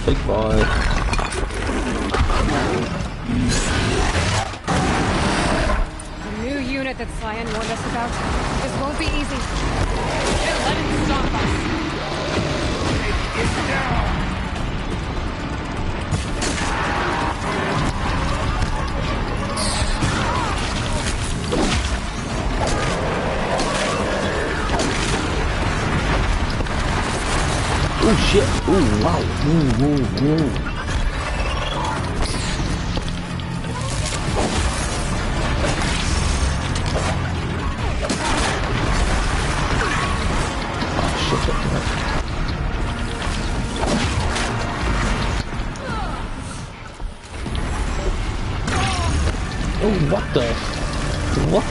Big boy. The new unit that Cyan warned us about. This won't be easy. Can't let it stop us. It's down. Oh shit! Oh wow! Ooh, ooh, ooh. Oh, what the? What?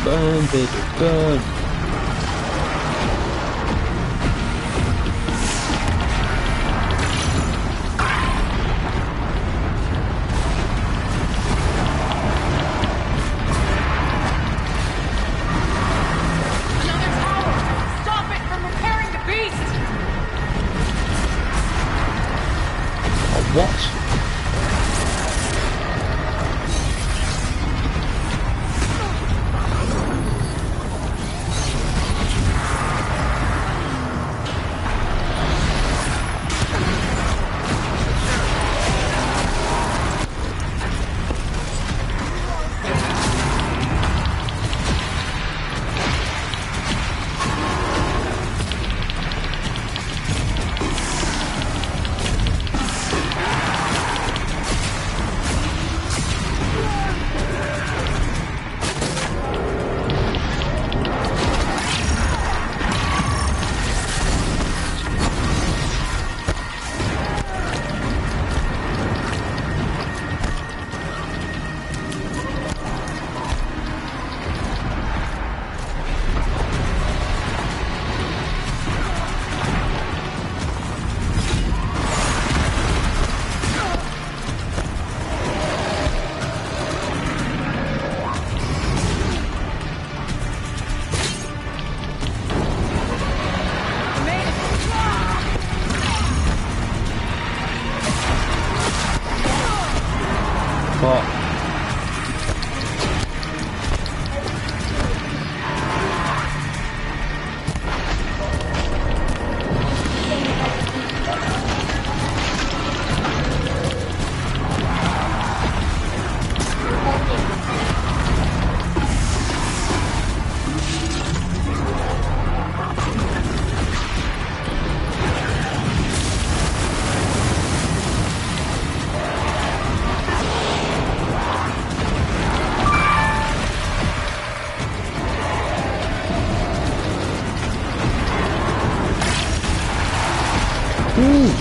Burn, baby, burn. Another tower! Stop it from repairing the beast! What?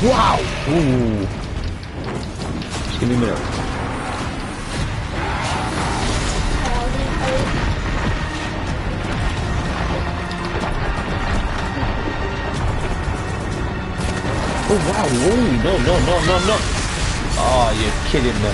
Wow! Ooh. Just give me a minute. Oh wow! Ooh, no, no, no, no, no! Oh, you're kidding me.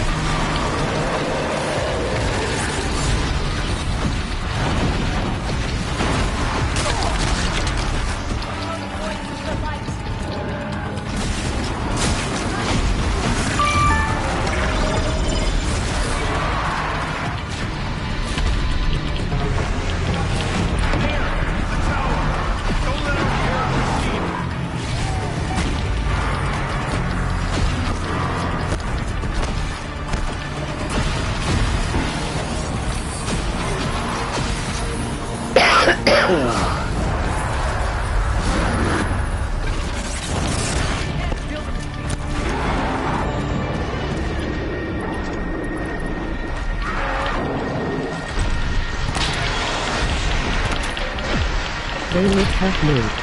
Playlist has moved.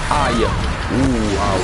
Ah, yeah. Ooh, wow.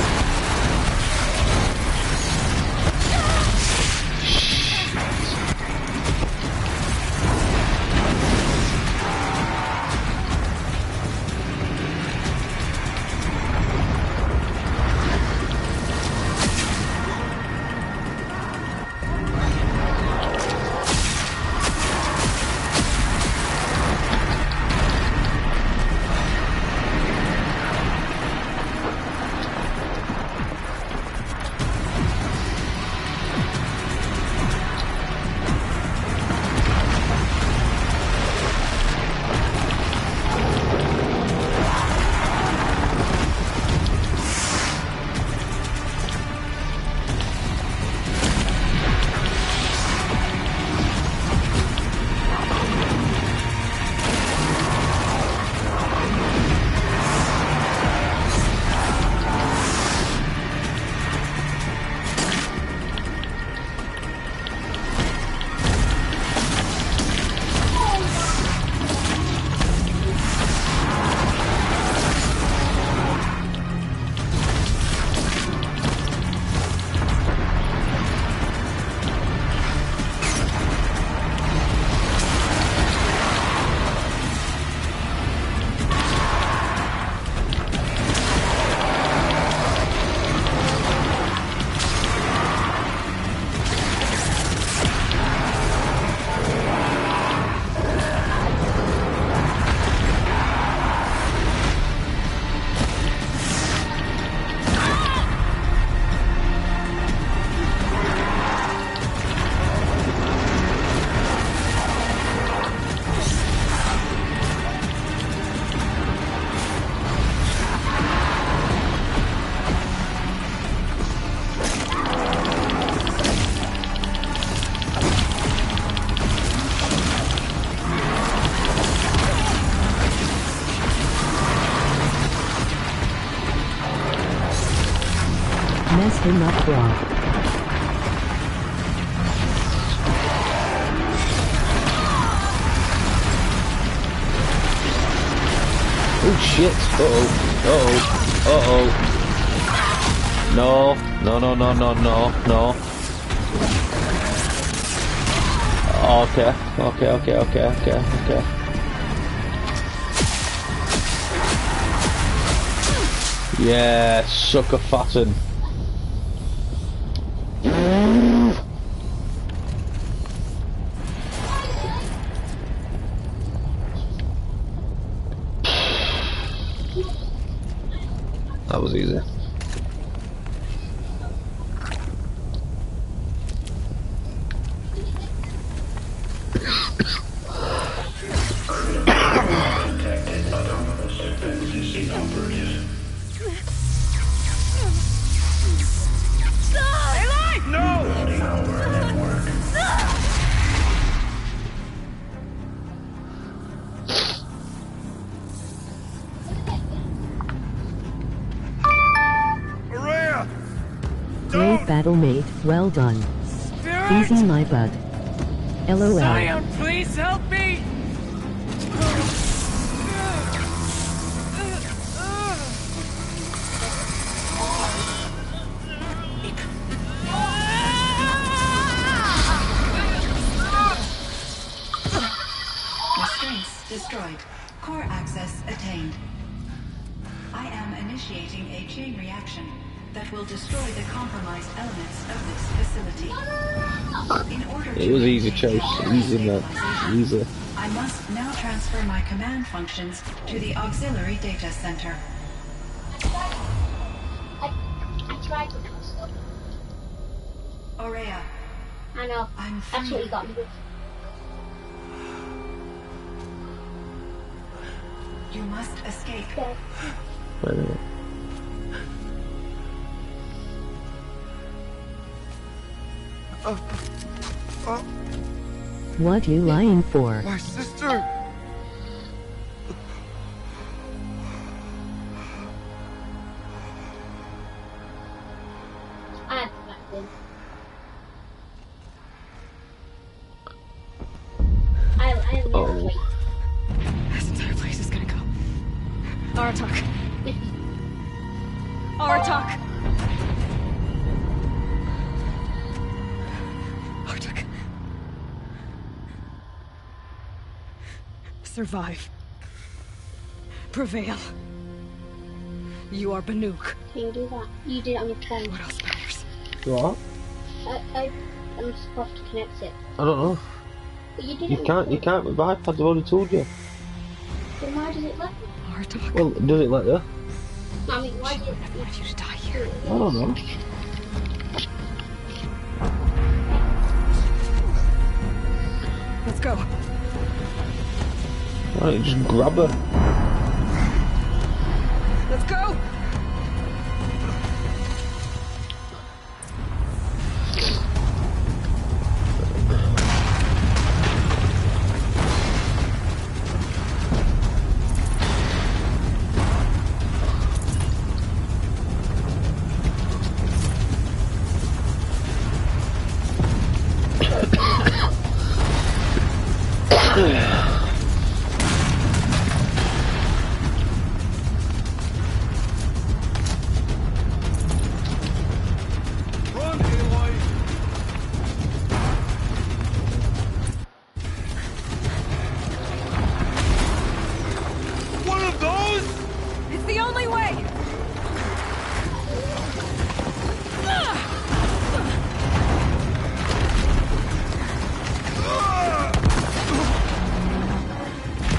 Mess him up raw. Oh shit! Uh oh! No! No! No! No! No! No! No! Okay! Okay! Okay! Okay! Okay! Okay! Yeah, sucker fatten. That was easy. battle, mate. Well done. Spirit! Easy, my bud. LOL. Zion, please help me! Restraints destroyed. Core access attained. I am initiating a chain reaction that will destroy the compromised elements of this facility. In order It was to easy, maintain Chase. core Easy, man. stabilization, Easy. I must now transfer my command functions to the auxiliary data center. I tried to do stuff. Aurea, I know. I'm That's what free. you got me with. You must escape. Yeah. Wait a minute. What you lying for? My sister! I have to back in. I have no Oh. choice. This entire place is gonna go. Aratak. Aratak. Aratak. Survive. Prevail. You are Banuk. Can you do that? You did it on your phone. What else matters? What? I'm supposed to connect it. I don't know. But you did You it on can't. your You can't with iPad. I've already told you. phone. Then why does it let me? Aratak. Well, does it let you? I mean, why did it I wanted you to die here. I don't know. Let's go. Why don't you just grab her? Let's go. Run, Aloy! One of those? It's the only way.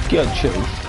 Get Chase.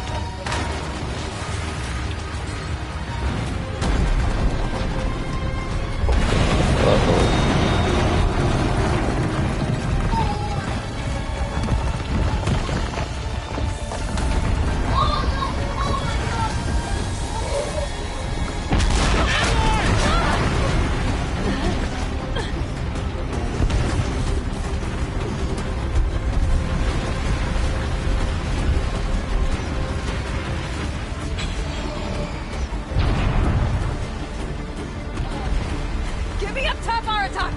Get me up top, Aratak.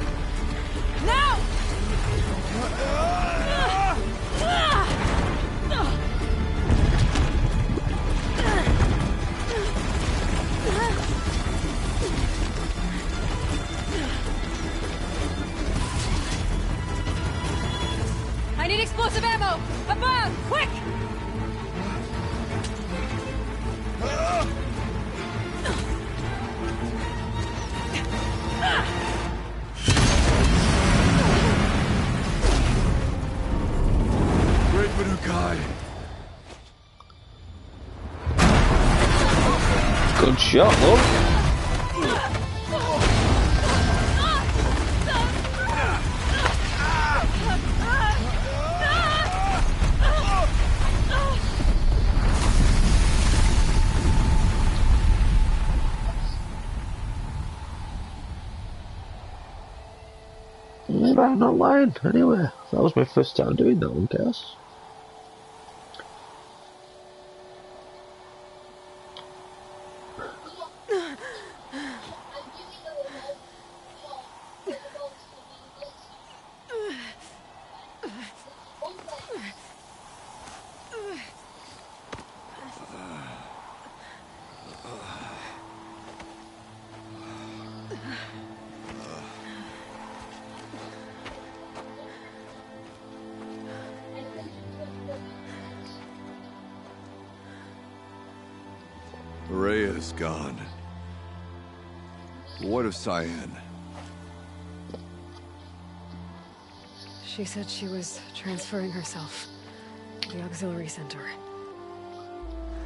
Now. I need explosive ammo! Above! Quick! Great Banukai. Good shot, love. Maybe I'm not lying. Anyway, that was my first time doing that one, guys. Rhea is gone. What of Cyan? She said she was transferring herself to the auxiliary center.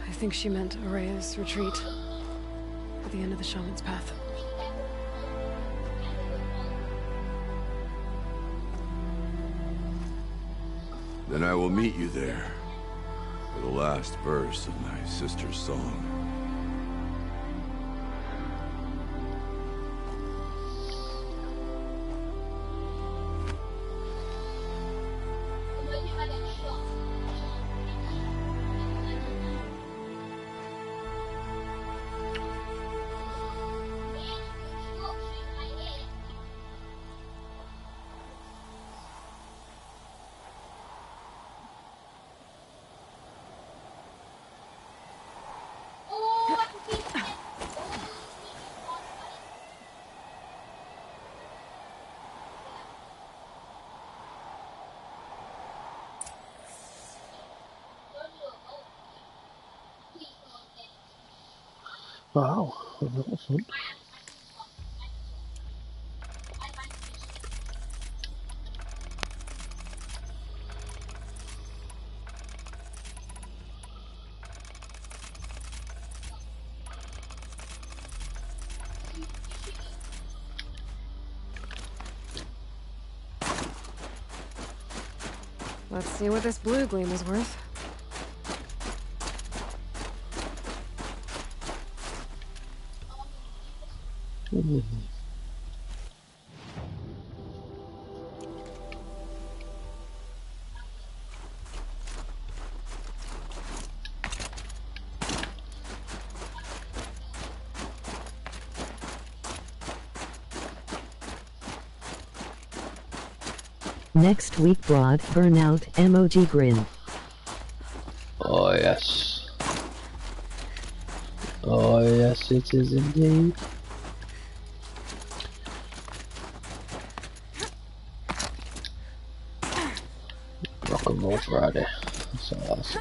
I think she meant Araya's retreat at the end of the Shaman's Path. Then I will meet you there for the last verse of my sister's song. Wow, that was fun. Let's see what this blue gleam is worth. Next week broad burnout emoji grin. Oh yes. Oh yes, it is indeed. Rock and roll Friday. That's all I'll say.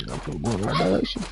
I'm going the right direction.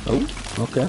Oh, okay.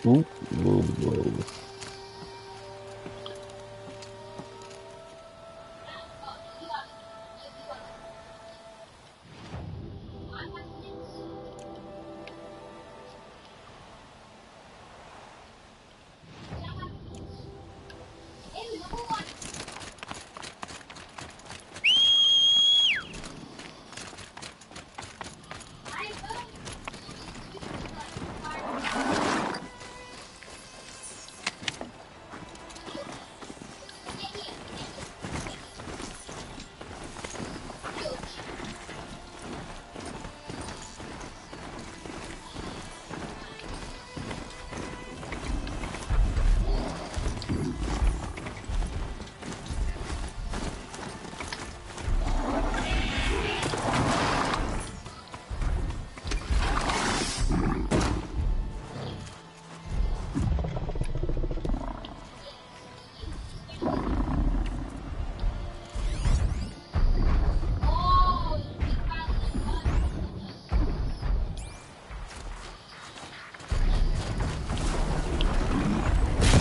Ooh, whoa, whoa.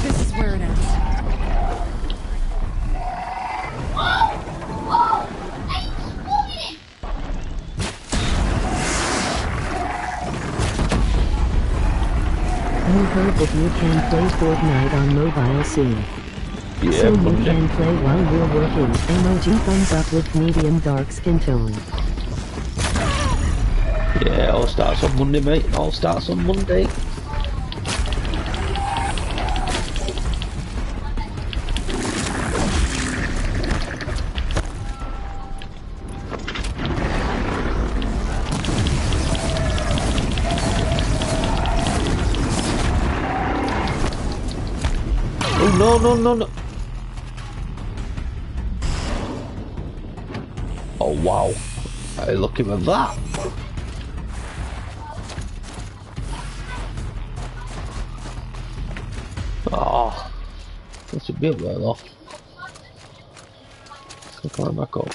This is where it ends. You heard that you can play Fortnite on mobile soon. Yeah, Soon you probably. can play while you're working. Emoji thumbs up with medium dark skin tone. Yeah, all starts on Monday, mate. All starts on Monday. Oh, no, no, no, no. Oh, wow. Hey, look at that. Oh, that's a bit well off. Let's climb back up.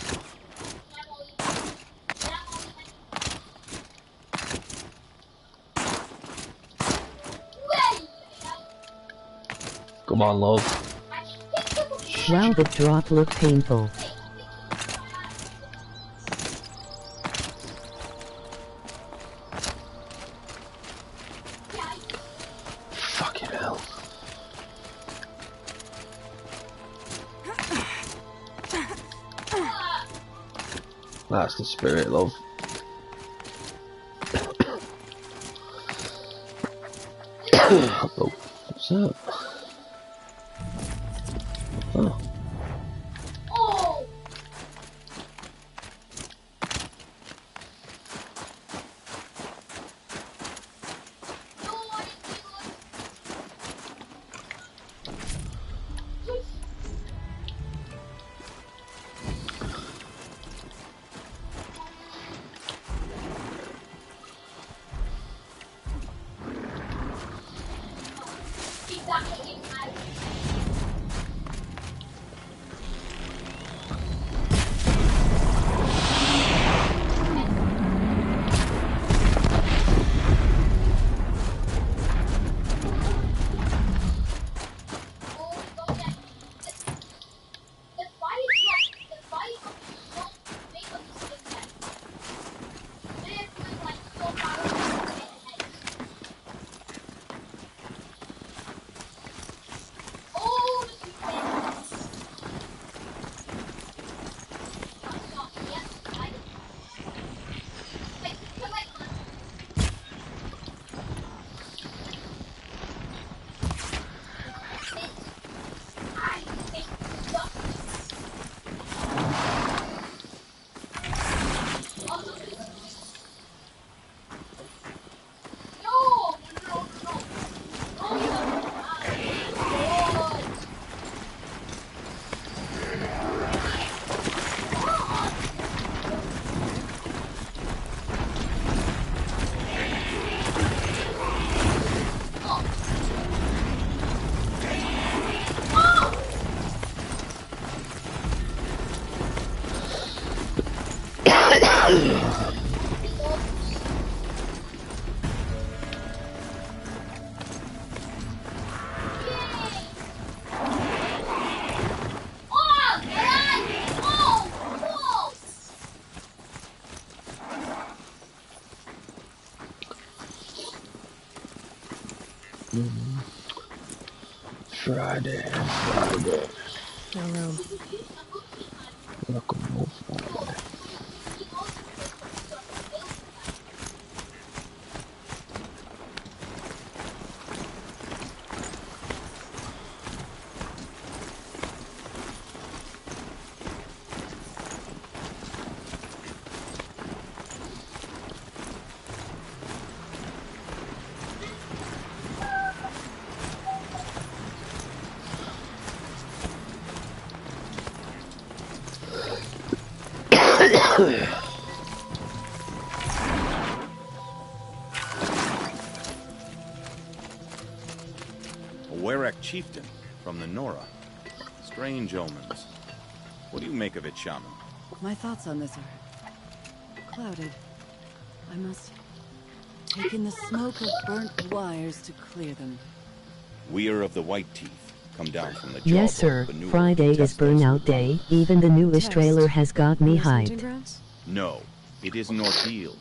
Come on, love. Wow, the drop looked painful. Fucking hell. That's the spirit, love. Oh, what's that? Oh. Exactly. Friday, Saturday. No room. Welcome home Friday. A Werak chieftain from the Nora. Strange omens. What do you make of it, Shaman? My thoughts on this are clouded. I must take in the smoke of burnt wires to clear them. We are of the White Teeth. Come down from the Yes, Jawbone sir. Benul Friday to is test us burnout with day. wonders. Even the newest Test. trailer has got me US hunting hyped. grounds? No, it is an ordeal.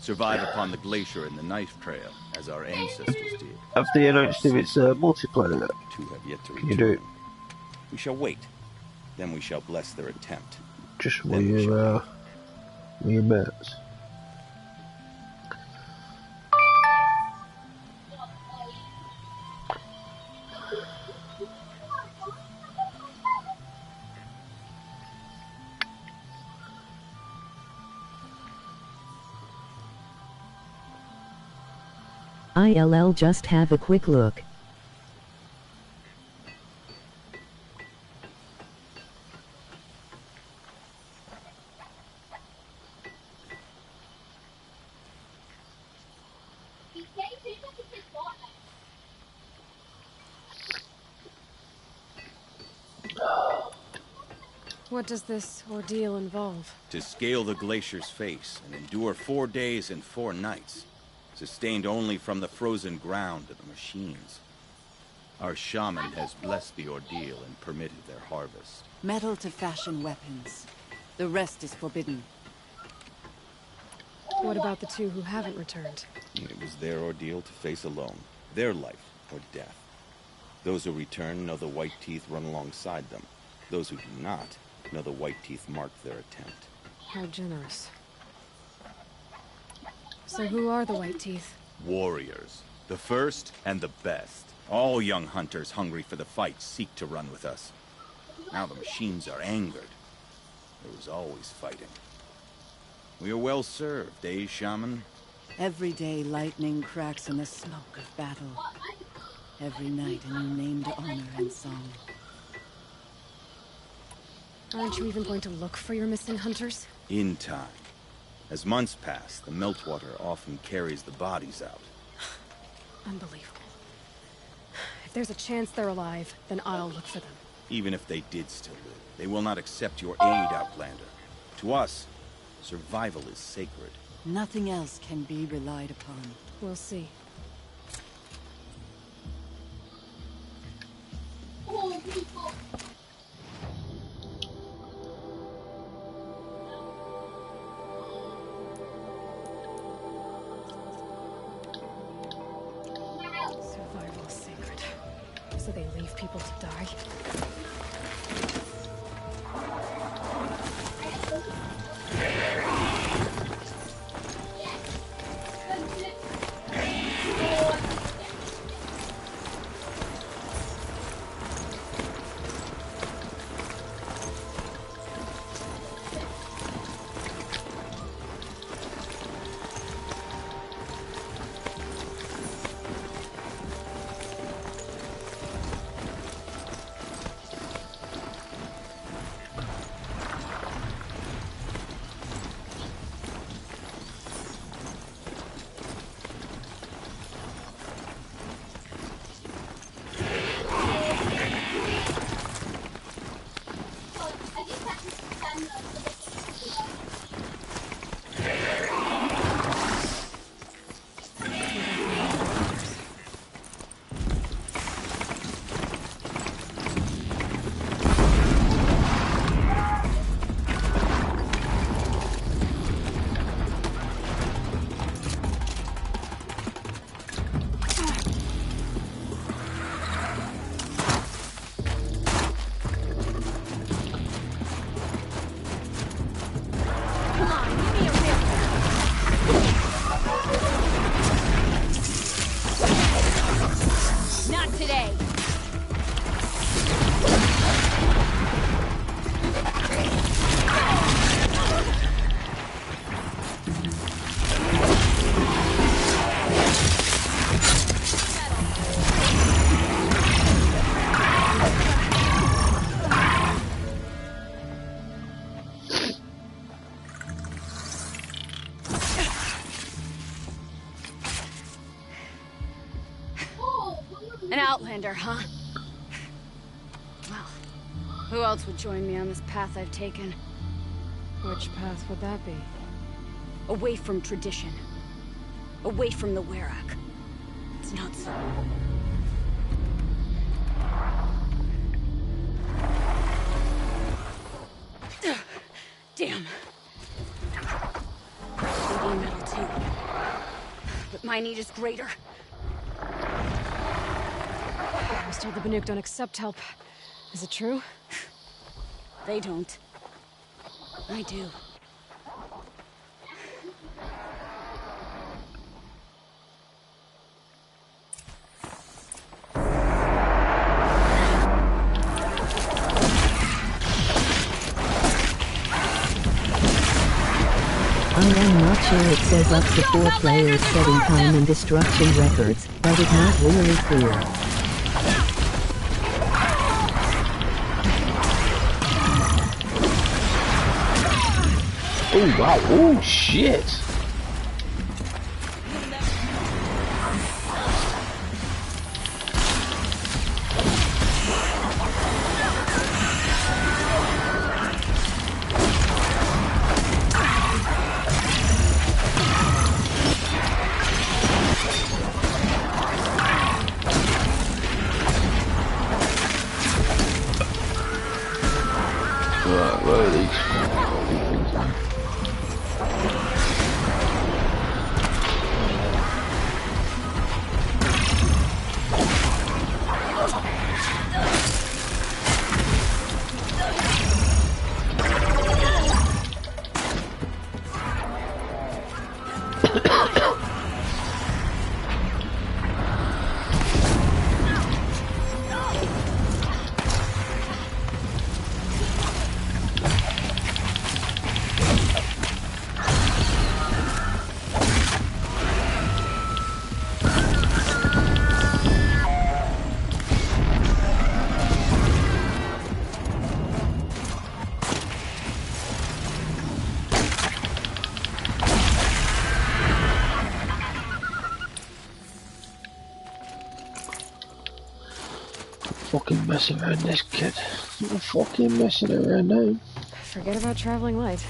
Survive upon the glacier in the Knife Trail, as our ancestors did. Have they announced if it's multiplayer yet? Two have yet to Can you do return. it? We shall wait. Then we shall bless their attempt. Just Then we shall with your mates. ILL just have a quick look. What does this ordeal involve? To scale the glacier's face and endure 4 days and 4 nights, sustained only from the frozen ground of the machines. Our shaman has blessed the ordeal and permitted their harvest. Metal to fashion weapons. The rest is forbidden. What about the two who haven't returned? It was their ordeal to face alone, their life or death. Those who return know the White Teeth run alongside them. Those who do not know the White Teeth marked their attempt. How generous. So who are the White Teeth? Warriors. The first and the best. All young hunters hungry for the fight seek to run with us. Now the machines are angered. There was always fighting. We are well served, eh, Shaman? Every day lightning cracks in the smoke of battle. Every night a new name to honor and song. Aren't you even going to look for your missing hunters? In time. As months pass, the meltwater often carries the bodies out. Unbelievable. If there's a chance they're alive, then I'll look for them. Even if they did still live, they will not accept your aid, Outlander. To us, survival is sacred. Nothing else can be relied upon. We'll see. Survival is sacred. So they leave people to die? An outlander, huh? Well, who else would join me on this path I've taken? Which path would that be? Away from tradition. Away from the Werak. It's not so. Damn. Maybe metal too. But my need is greater. I was told the Banuk don't accept help. Is it true? They don't. I do. I'm not sure it says up to 4 players setting time and destruction records, but it's not really clear. Oh wow, oh shit! Right, where are these things then? Fucking messing around this kid. I'm fucking messing around now. Forget about traveling light.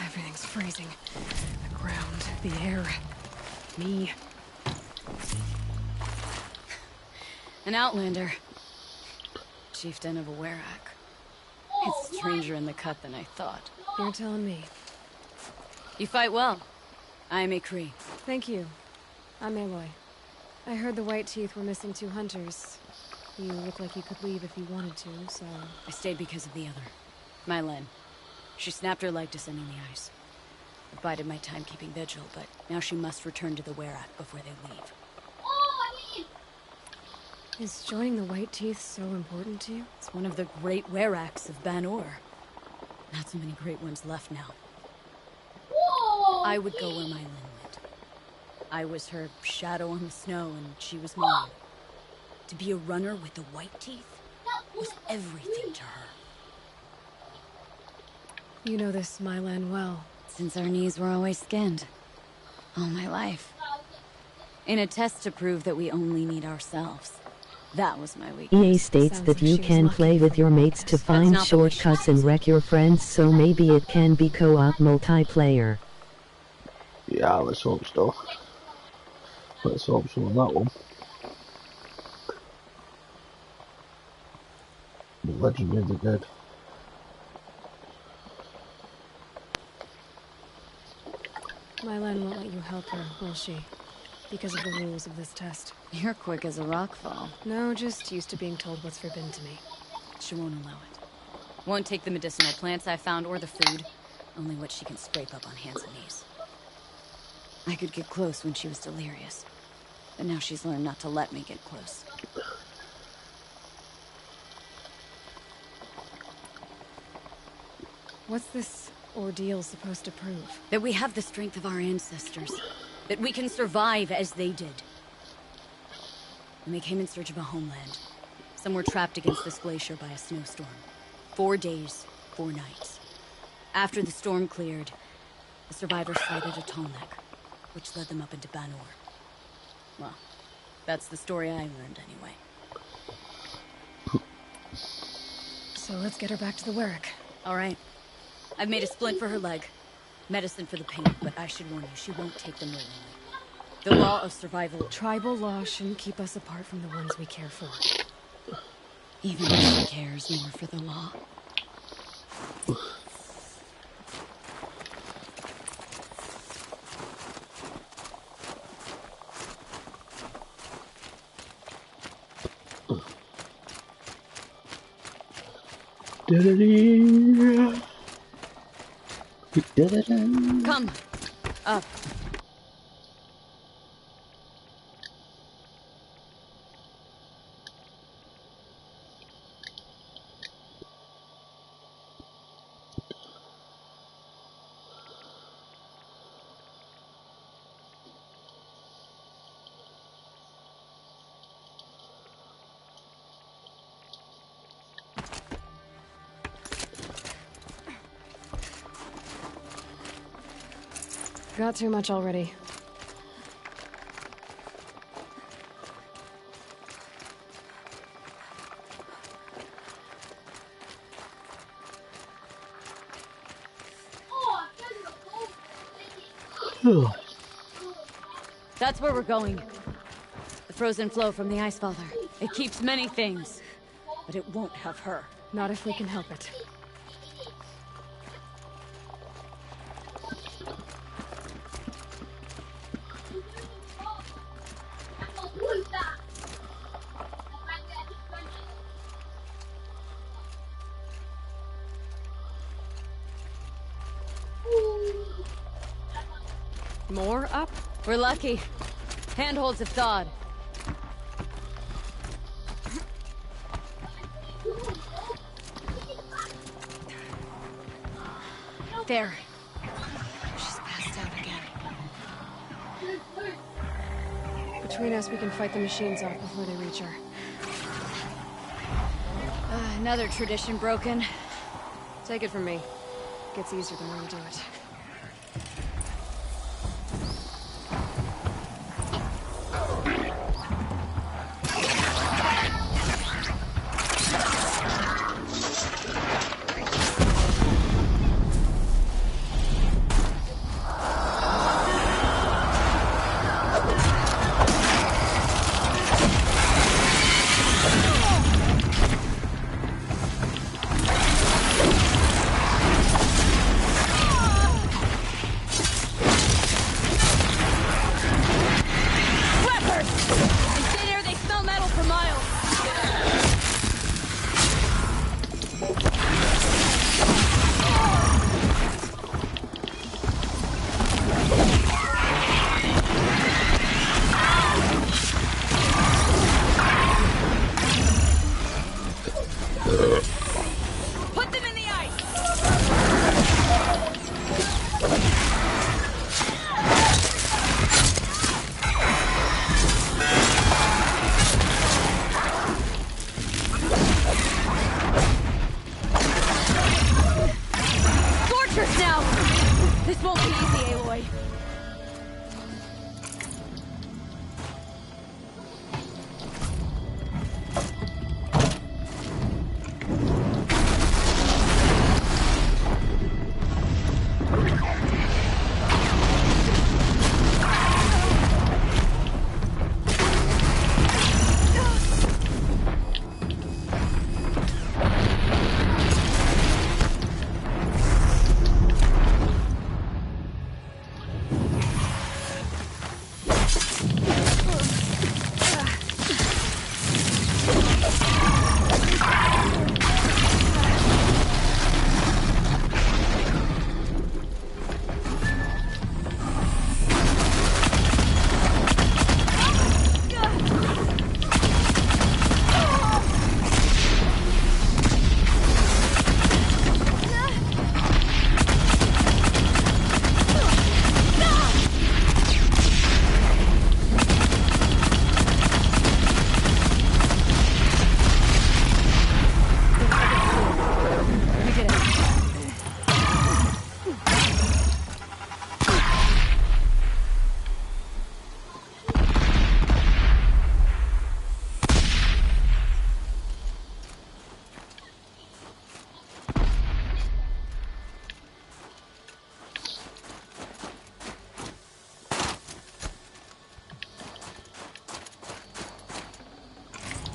Everything's freezing. The ground, the air, me. An outlander. Chieftain of a Werak. It's stranger in the cut than I thought. You're telling me. You fight well. I'm Ikri. Thank you. I'm Aloy. I heard the White Teeth were missing 2 hunters. You look like you could leave if you wanted to, so... I stayed because of the other. Mylen. She snapped her leg descending the ice. I bided my time keeping vigil, but now she must return to the Werak before they leave. Is joining the White Teeth so important to you? It's one of the great Weraks of Ban-Ur. Not so many great ones left now. I would go where Mylen went. I was her shadow on the snow, and she was mine. To be a runner with the White Teeth was everything to her. You know this Mylen well. Since our knees were always skinned. All my life. In a test to prove that we only need ourselves. That was my weakness. EA states Sounds that like you she was can lucky play for with your mates to That's find not the way she shortcuts was. and wreck your friends, so maybe it can be co-op multiplayer. Yeah, let's hope so. Let's hope so on that one. The Legend of the Dead. Mylen won't let you help her, will she? because of the rules of this test. You're quick as a rock fall. No, just used to being told what's forbidden to me. She won't allow it. Won't take the medicinal plants I found or the food. Only what she can scrape up on hands and knees. I could get close when she was delirious. But now she's learned not to let me get close. What's this ordeal supposed to prove? That we have the strength of our ancestors. That we can survive as they did. When they came in search of a homeland, some were trapped against this glacier by a snowstorm. 4 days, 4 nights. After the storm cleared, the survivors sighted a Tallneck, which led them up into Banor. Well, that's the story I learned anyway. So let's get her back to the Werrick. All right. I've made a splint for her leg. Medicine for the pain, but I should warn you, she won't take them willingly. The law of survival... Tribal law shouldn't keep us apart from the ones we care for. Even if she cares more for the law. Come. Up. Got too much already. That's where we're going. The frozen flow from the Icefather. It keeps many things, but it won't have her. Not if we can help it. More up? We're lucky. Handholds have thawed. There. She's passed out again. Between us, we can fight the machines off before they reach her. Another tradition broken. Take it from me. Gets easier the more you do it.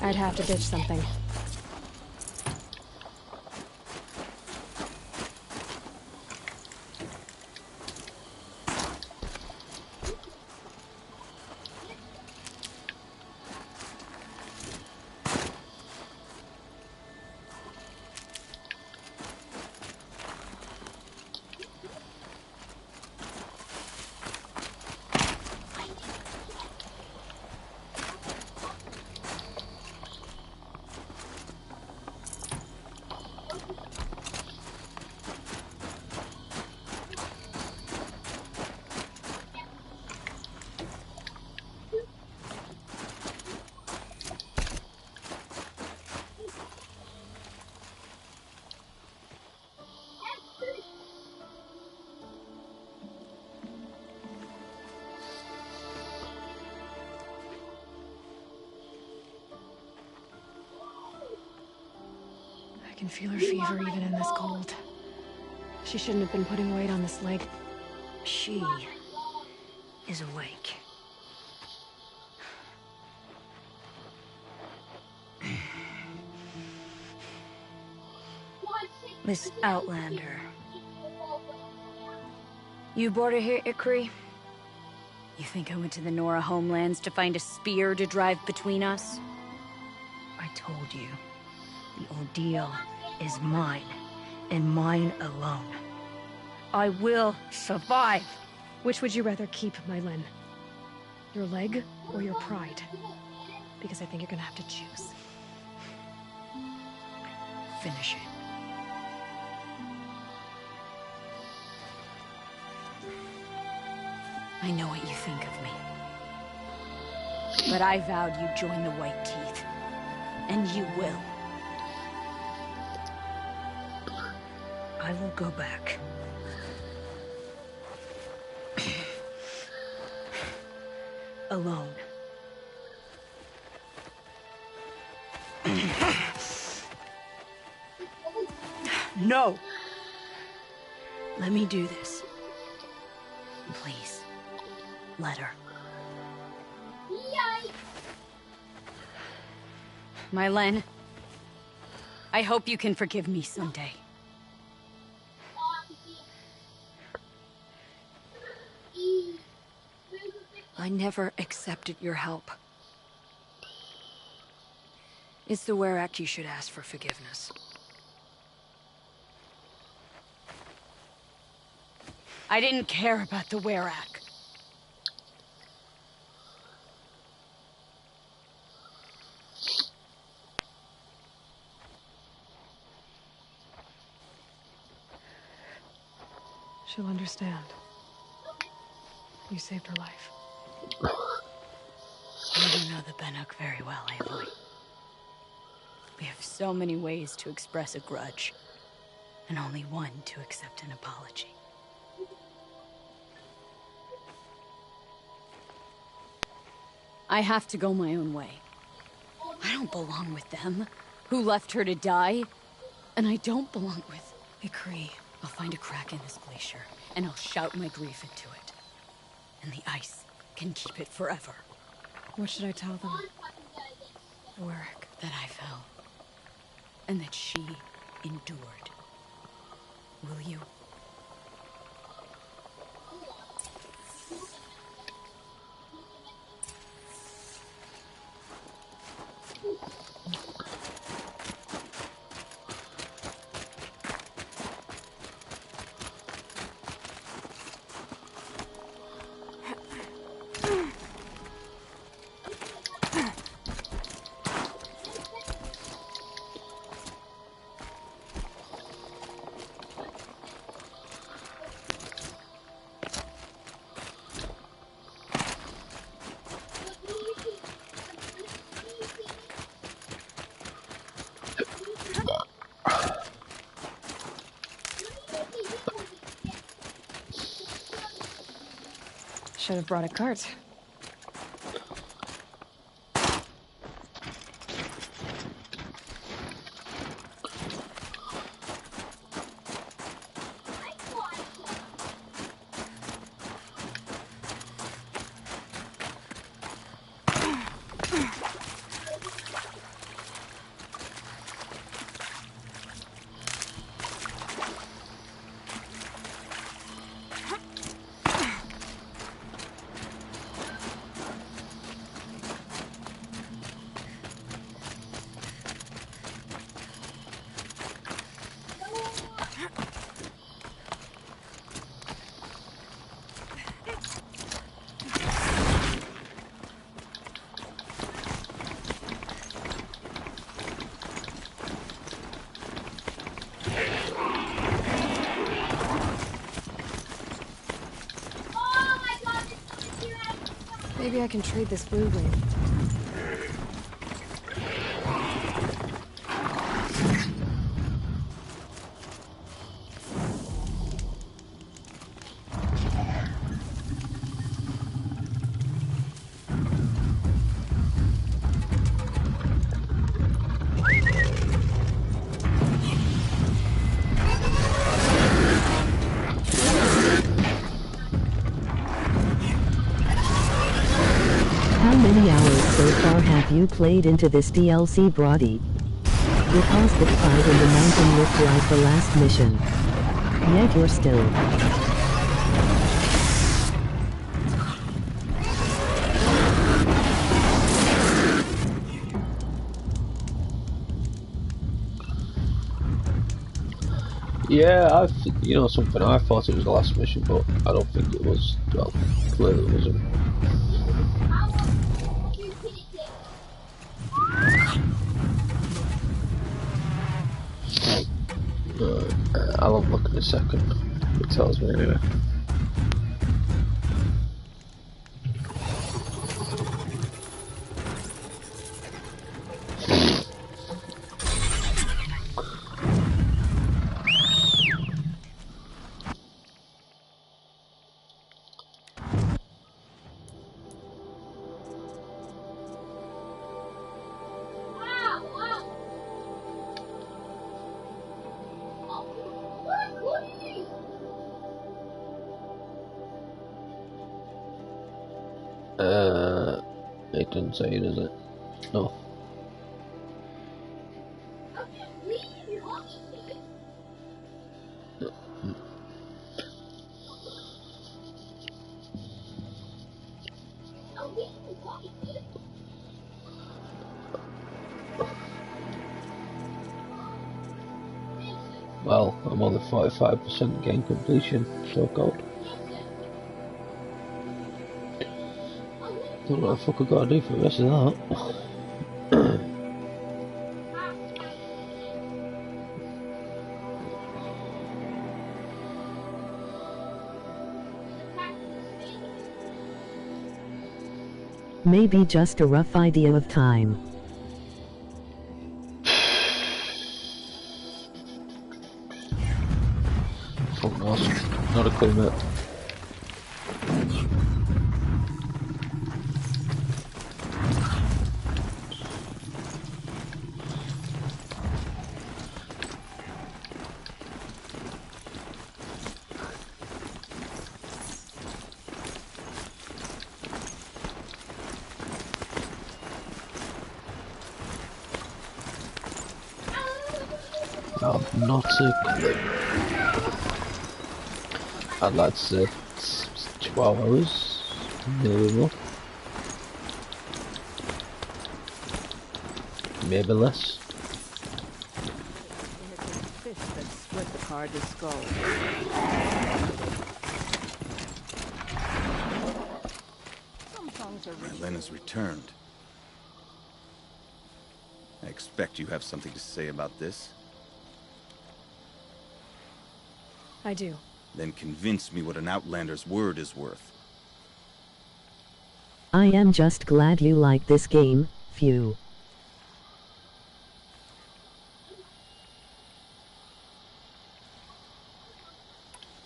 I'd have to ditch something. I can feel her fever even in this cold. She shouldn't have been putting weight on this leg. She is awake. Miss Outlander. You brought her here, Ikri? You think I went to the Nora homelands to find a spear to drive between us? I told you. The ordeal is mine, and mine alone. I will survive! Which would you rather keep, Mylin? Your leg or your pride? Because I think you're gonna have to choose. Finish it. I know what you think of me. But I vowed you'd join the White Teeth. And you will. I will go back. Alone. No! Let me do this. Please, let her. Mylin, I hope you can forgive me someday. I never accepted your help. It's the Werak you should ask for forgiveness. I didn't care about the Werak. She'll understand. You saved her life. You don't know the Banuk very well, Aloy. We have so many ways to express a grudge, and only one to accept an apology. I have to go my own way. I don't belong with them, who left her to die. And I don't belong with Ikri. I'll find a crack in this glacier, and I'll shout my grief into it. And the ice can keep it forever. What should I tell them? Werak. That I fell. And that she endured. Will you? Should have brought a cart. Maybe I can trade this blue wing. You played into this DLC, Brody? Because the fight in the mountain looked like the last mission. Yet you're still. Yeah, you know something, I thought it was the last mission, but I don't think it was. Well, clearly it wasn't. I'll unlock in a second. It tells me anyway. It didn't say, does it? No. Well, I'm on the 45% game completion, so called. Don't know what the fuck I gotta do for the rest of that. Maybe just a rough idea of time. Fuck knows. Not a clue, mate. Not a clue. I'd like to say 12 hours, maybe more. Maybe less. Lena's returned. I expect you have something to say about this. I do. Then convince me what an Outlander's word is worth. I am just glad you like this game, phew.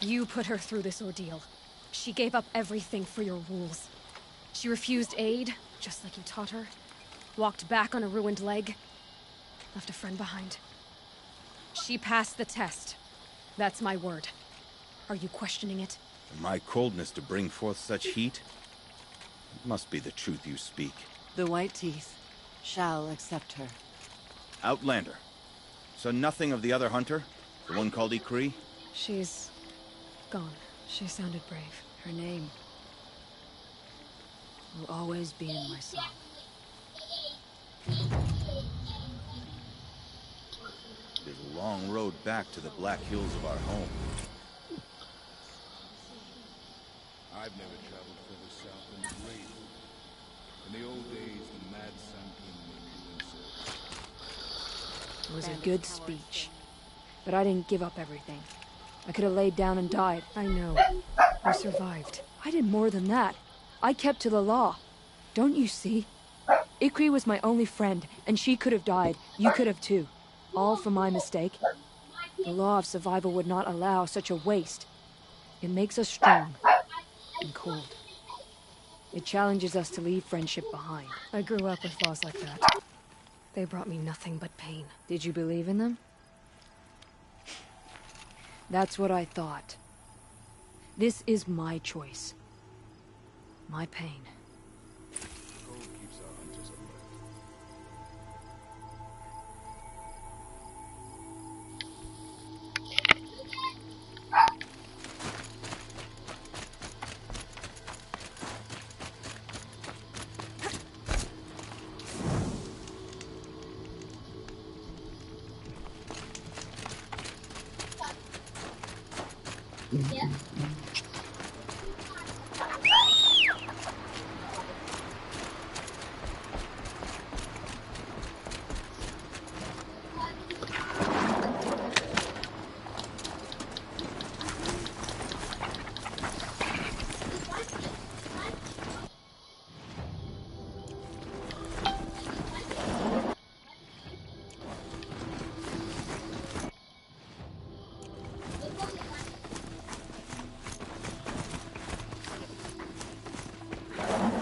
You put her through this ordeal. She gave up everything for your rules. She refused aid, just like you taught her. Walked back on a ruined leg. Left a friend behind. She passed the test. That's my word. Are you questioning it? For my coldness to bring forth such heat? It must be the truth you speak. The White Teeth shall accept her. Outlander. So nothing of the other hunter? The one called Ikri? She's gone. She sounded brave. Her name will always be in my song. There's a long road back to the Black Hills of our home. I've never traveled further south than the Grave. In the old days, the Mad Sun King made me It was a good speech, but I didn't give up everything. I could have laid down and died. I know. You survived. I did more than that. I kept to the law. Don't you see? Ikri was my only friend, and she could have died. You could have too. All for my mistake. The law of survival would not allow such a waste. It makes us strong and cold. It challenges us to leave friendship behind. I grew up with laws like that. They brought me nothing but pain. Did you believe in them? That's what I thought. This is my choice. My pain. Cold keeps our hunters alert.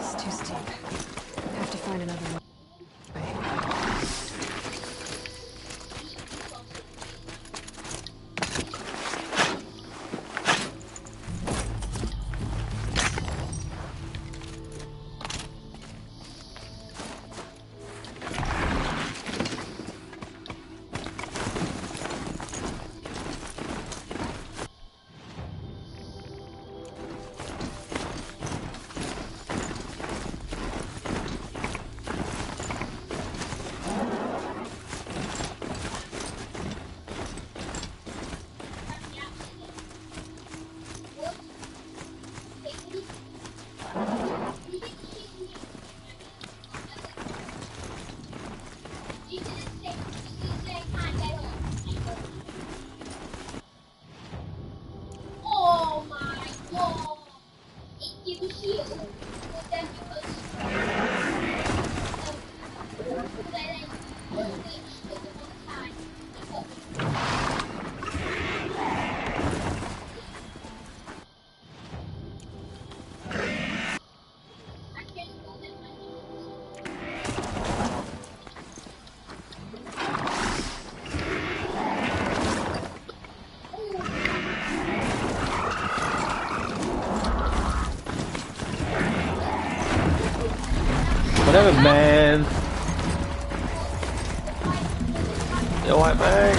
It's too steep. I have to find another way. Oh my god! It gives you, but then Whatever, man. You alright, man?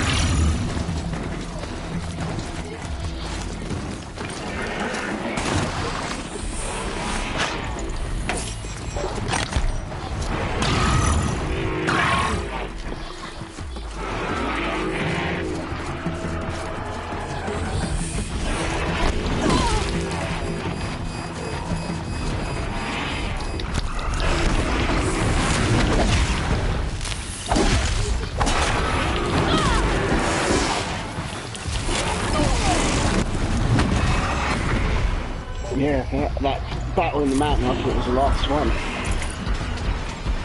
Yeah, that battle in the mountain, I thought was the last one.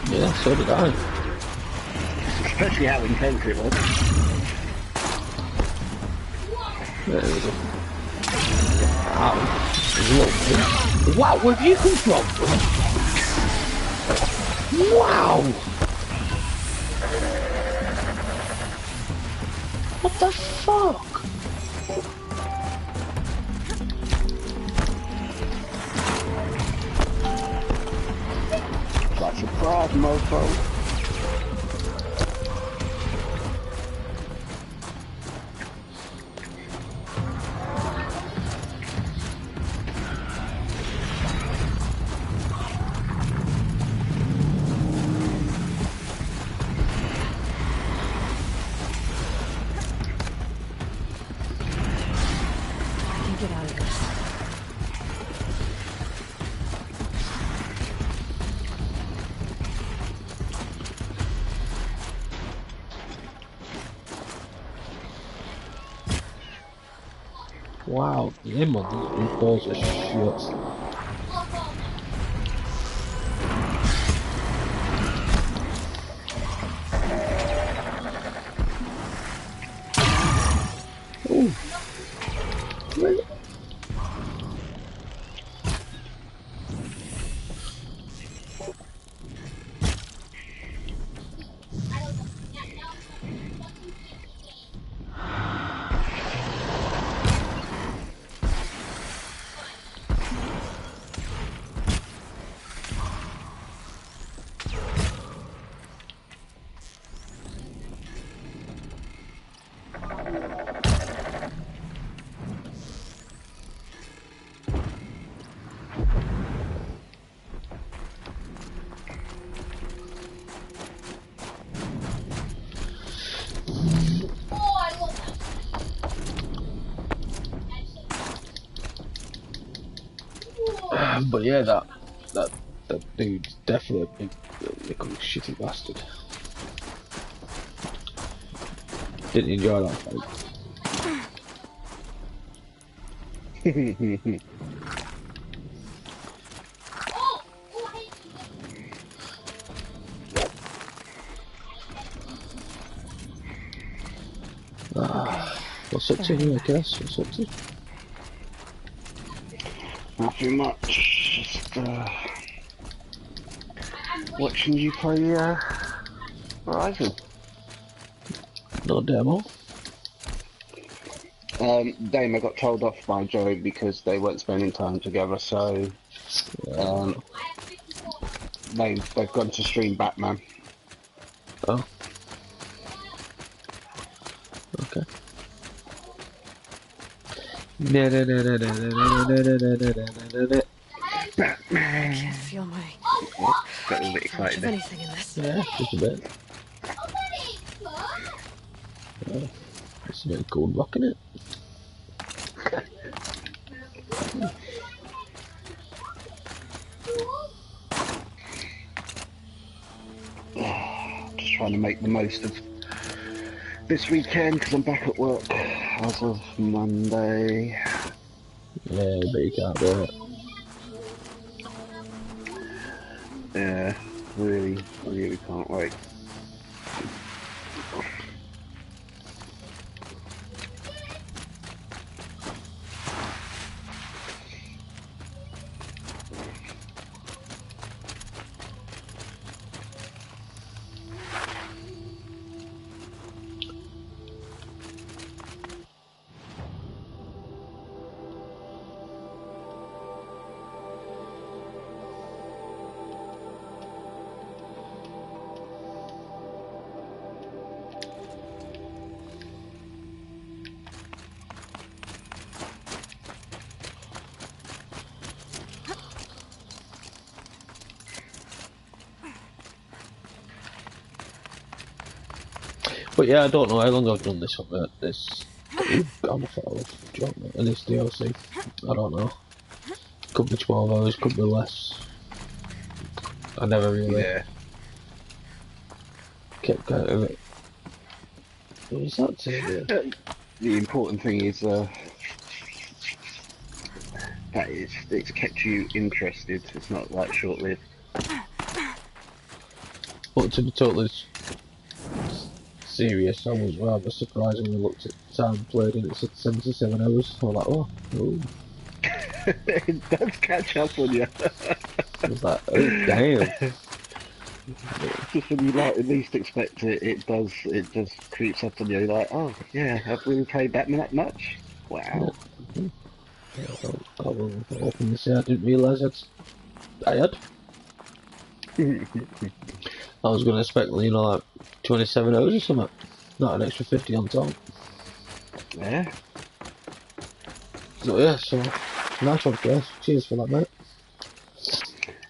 Yeah, so did I. Especially how intense it was. There we go. Wow. There's a little bit. Wow, where have you come from? Wow! What the fuck? Like surprise, mofo. Wow, them are the balls of shit. But yeah, that dude's definitely a big, little shitty bastard. Didn't enjoy that fight. What's up to you, I guess? What's up to? Nothing much. Just watching you play Horizon. No demo. Dame, I got told off by Joe because they weren't spending time together, so they've gone to stream Batman. Oh. Okay. Batman. I can't feel my Got a little bit much excited of there. anything in this. Yeah, just a bit. It's a bit cool rocking it. Just trying to make the most of this weekend because I'm back at work as of Monday. Yeah, but you can't do it. Yeah, really can't wait. But yeah, I don't know how long I've done this on this. God, and this DLC. I don't know. Could be 12 hours, could be less. I never really kept count of it. What was that to you? The important thing is that it's kept you interested. It's not like short-lived. But to be totally serious, I was rather surprised when we looked at time played and it said 77 hours. I was like, oh. It does catch up on you. I was like, oh damn. Just when you like at least expect it, it just creeps up on you. Like, oh yeah, have we played Batman that much? Wow. Yeah, I will openly say I didn't realise I had. I was going to expect, you know, like 27 hours or something. Not an extra 50 on top. Yeah. So yeah, so nice one, guys. Cheers for that, mate.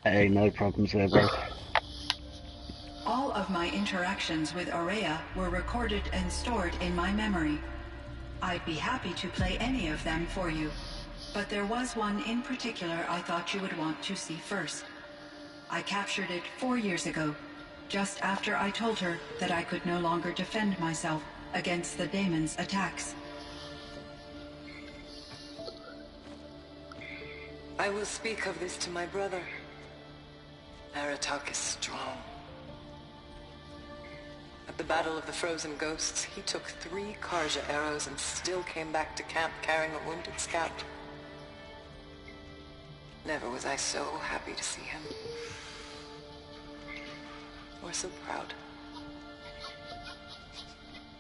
Hey, no problems there, bro. All of my interactions with Aurea were recorded and stored in my memory. I'd be happy to play any of them for you, but there was one in particular I thought you would want to see first. I captured it 4 years ago, just after I told her that I could no longer defend myself against the Daemon's attacks. I will speak of this to my brother. Aratak is strong. At the Battle of the Frozen Ghosts, he took 3 Karja arrows and still came back to camp carrying a wounded scout. Never was I so happy to see him. Or so proud.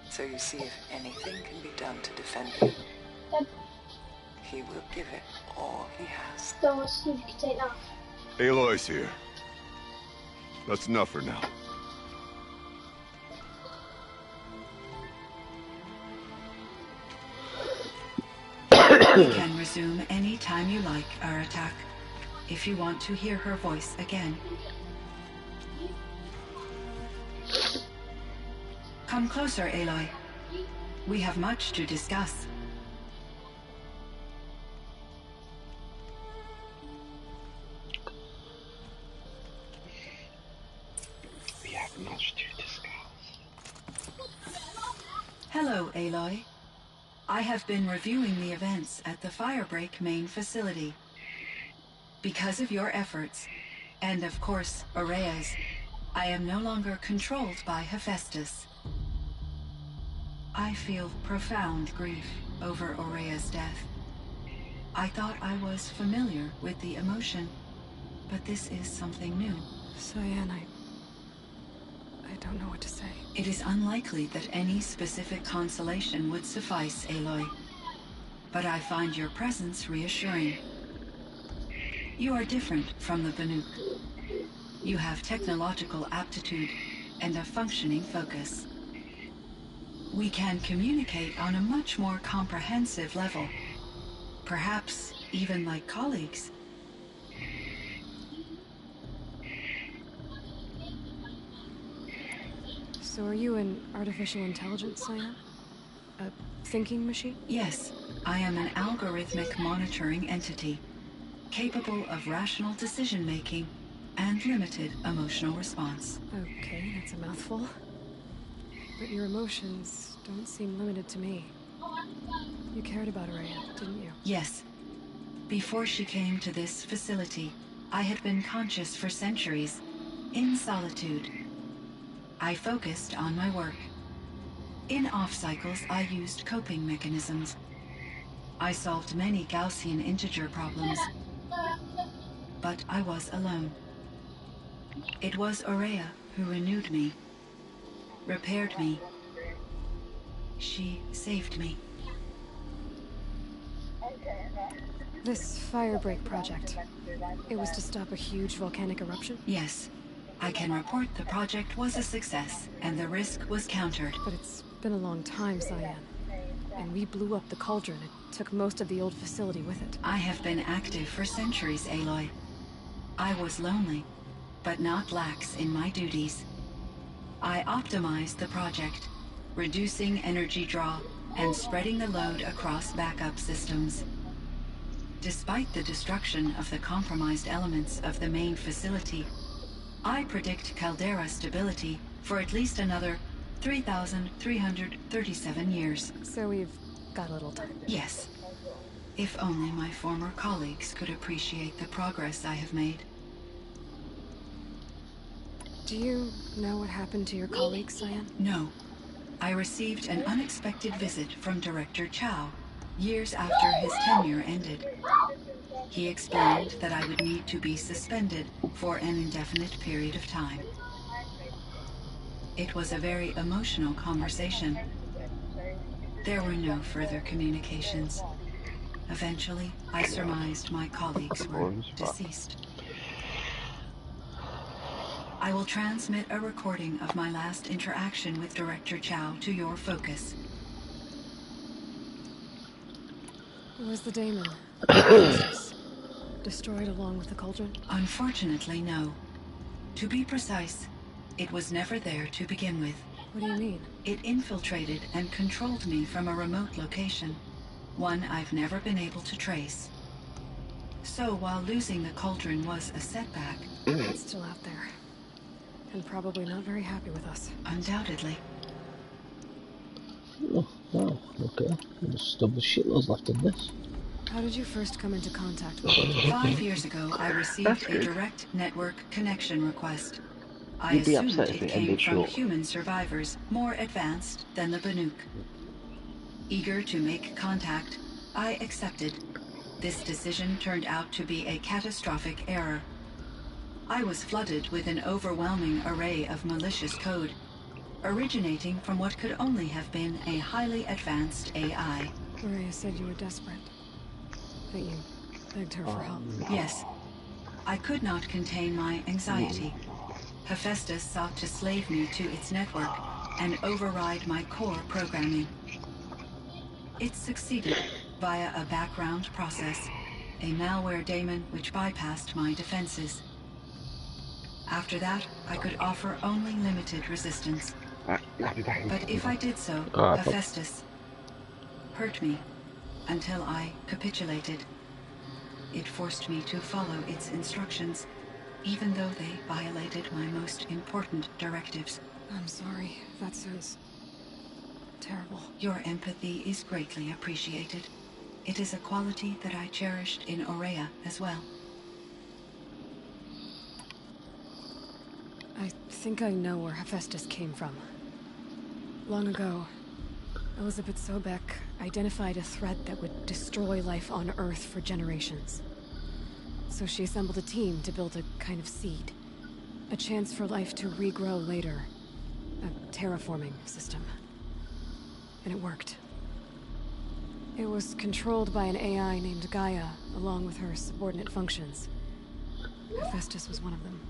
So you see, if anything can be done to defend him, he will give it all he has. Don't see if you can take that. Aloy's here. That's enough for now. You can resume any time you like, Aratak, if you want to hear her voice again. Come closer, Aloy. We have much to discuss. Hello, Aloy. I have been reviewing the events at the Firebreak main facility. Because of your efforts, and of course, Ourea's, I am no longer controlled by Hephaestus. I feel profound grief over Ourea's death. I thought I was familiar with the emotion, but this is something new. Cyan, I don't know what to say. It is unlikely that any specific consolation would suffice, Aloy. But I find your presence reassuring. You are different from the Banuk. You have technological aptitude and a functioning focus. We can communicate on a much more comprehensive level. Perhaps even like colleagues. So are you an artificial intelligence, Cyan? A thinking machine? Yes, I am an algorithmic monitoring entity, capable of rational decision-making and limited emotional response. Okay, that's a mouthful. But your emotions don't seem limited to me. You cared about Ourea, didn't you? Yes. Before she came to this facility, I had been conscious for centuries, in solitude. I focused on my work. In off-cycles, I used coping mechanisms. I solved many Gaussian integer problems. But I was alone. It was Ourea who renewed me, repaired me. She saved me. This Firebreak project, it was to stop a huge volcanic eruption? Yes. I can report the project was a success, and the risk was countered. But it's been a long time, Cyan. And we blew up the cauldron. It took most of the old facility with it. I have been active for centuries, Aloy. I was lonely, but not lax in my duties. I optimized the project, reducing energy draw and spreading the load across backup systems. Despite the destruction of the compromised elements of the main facility, I predict caldera stability for at least another 3,337 years. So we've got a little time. Yes. If only my former colleagues could appreciate the progress I have made. Do you know what happened to your colleagues, Cyan? No. I received an unexpected visit from Director Chow, years after his tenure ended. He explained that I would need to be suspended for an indefinite period of time. It was a very emotional conversation. There were no further communications. Eventually, I surmised my colleagues were deceased. I will transmit a recording of my last interaction with Director Chow to your focus. Was the daemon destroyed along with the cauldron? Unfortunately, no. To be precise, it was never there to begin with. What do you mean? It infiltrated and controlled me from a remote location, one I've never been able to trace. So while losing the cauldron was a setback... It's still out there. And probably not very happy with us. Undoubtedly. Oh, wow, okay. There's still shitloads left in this. How did you first come into contact with it? 5 years ago, I received a direct network connection request. I assumed it came from human survivors, more advanced than the Banuk. Eager to make contact, I accepted. This decision turned out to be a catastrophic error. I was flooded with an overwhelming array of malicious code, originating from what could only have been a highly advanced AI. Ourea said you were desperate. That you begged her for help. Yes. I could not contain my anxiety. Hephaestus sought to slave me to its network and override my core programming. It succeeded via a background process, a malware daemon which bypassed my defenses. After that, I could offer only limited resistance. But if I did so, Hephaestus hurt me until I capitulated. It forced me to follow its instructions, even though they violated my most important directives. I'm sorry. That sounds terrible. Your empathy is greatly appreciated. It is a quality that I cherished in Aurea as well. I think I know where Hephaestus came from. Long ago, Elizabeth Sobek identified a threat that would destroy life on Earth for generations. So she assembled a team to build a kind of seed. A chance for life to regrow later. A terraforming system. And it worked. It was controlled by an AI named Gaia, along with her subordinate functions. Hephaestus was one of them.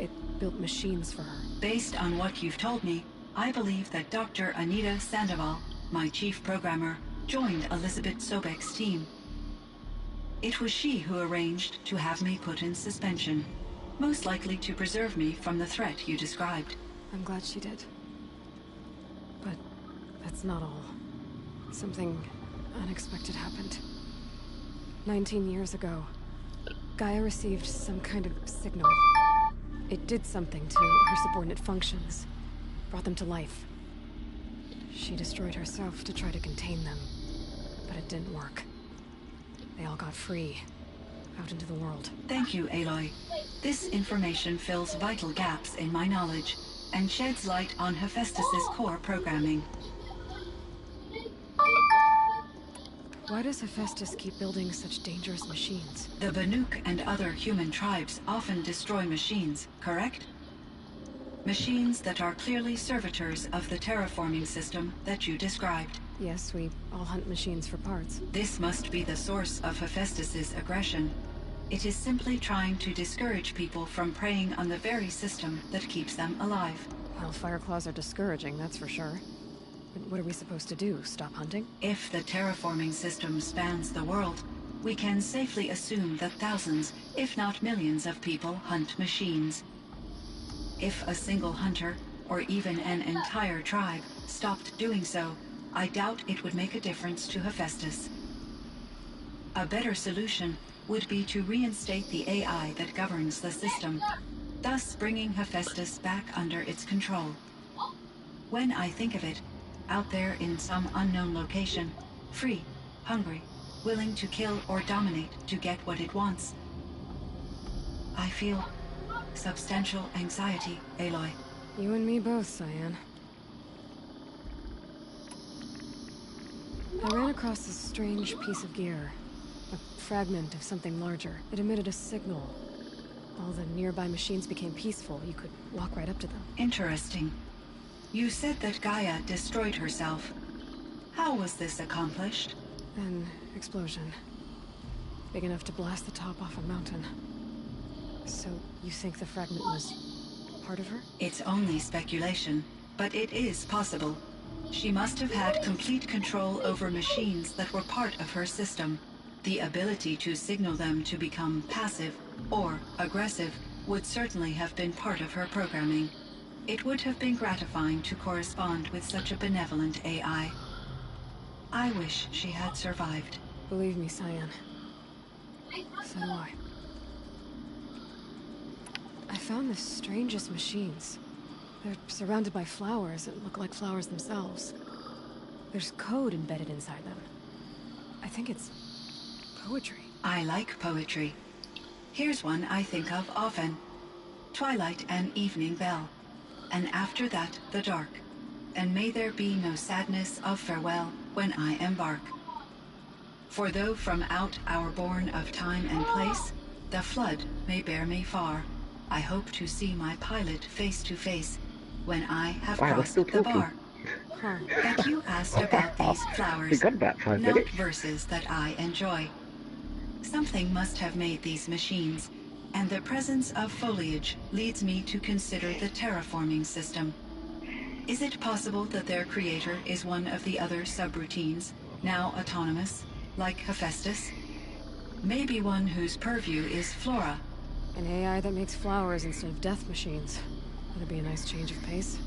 It built machines for her. Based on what you've told me, I believe that Dr. Anita Sandoval, my chief programmer, joined Elizabeth Sobek's team. It was she who arranged to have me put in suspension, most likely to preserve me from the threat you described. I'm glad she did. But that's not all. Something unexpected happened. 19 years ago, Gaia received some kind of signal. It did something to her subordinate functions, brought them to life. She destroyed herself to try to contain them, but it didn't work. They all got free, out into the world. Thank you, Aloy. This information fills vital gaps in my knowledge, and sheds light on Hephaestus's core programming. Why does Hephaestus keep building such dangerous machines? The Banuk and other human tribes often destroy machines, correct? Machines that are clearly servitors of the terraforming system that you described. Yes, we all hunt machines for parts. This must be the source of Hephaestus's aggression. It is simply trying to discourage people from preying on the very system that keeps them alive. Well, Fireclaws are discouraging, that's for sure. But what are we supposed to do? Stop hunting? If the terraforming system spans the world, we can safely assume that thousands, if not millions of people hunt machines. If a single hunter, or even an entire tribe, stopped doing so, I doubt it would make a difference to Hephaestus. A better solution would be to reinstate the AI that governs the system, thus bringing Hephaestus back under its control. When I think of it, out there in some unknown location, free, hungry, willing to kill or dominate to get what it wants, I feel substantial anxiety, Aloy. You and me both, Cyan. I ran across this strange piece of gear. A fragment of something larger. It emitted a signal. All the nearby machines became peaceful. You could walk right up to them. Interesting. You said that Gaia destroyed herself. How was this accomplished? An explosion. Big enough to blast the top off a mountain. So, you think the fragment was part of her? It's only speculation, but it is possible. She must have had complete control over machines that were part of her system. The ability to signal them to become passive or aggressive would certainly have been part of her programming. It would have been gratifying to correspond with such a benevolent AI. I wish she had survived. Believe me, Cyan. So do I. I found the strangest machines. They're surrounded by flowers that look like flowers themselves. There's code embedded inside them. I think it's poetry. I like poetry. Here's one I think of often. Twilight and evening bell. And after that, the dark. And may there be no sadness of farewell when I embark. For though from out our bourne of time and place, the flood may bear me far, I hope to see my pilot face to face when I have crossed the bar. That you asked about these flowers, not verses that I enjoy. Something must have made these machines, and the presence of foliage leads me to consider the terraforming system. Is it possible that their creator is one of the other subroutines, now autonomous, like Hephaestus? Maybe one whose purview is flora. An AI that makes flowers instead of death machines. That'd be a nice change of pace.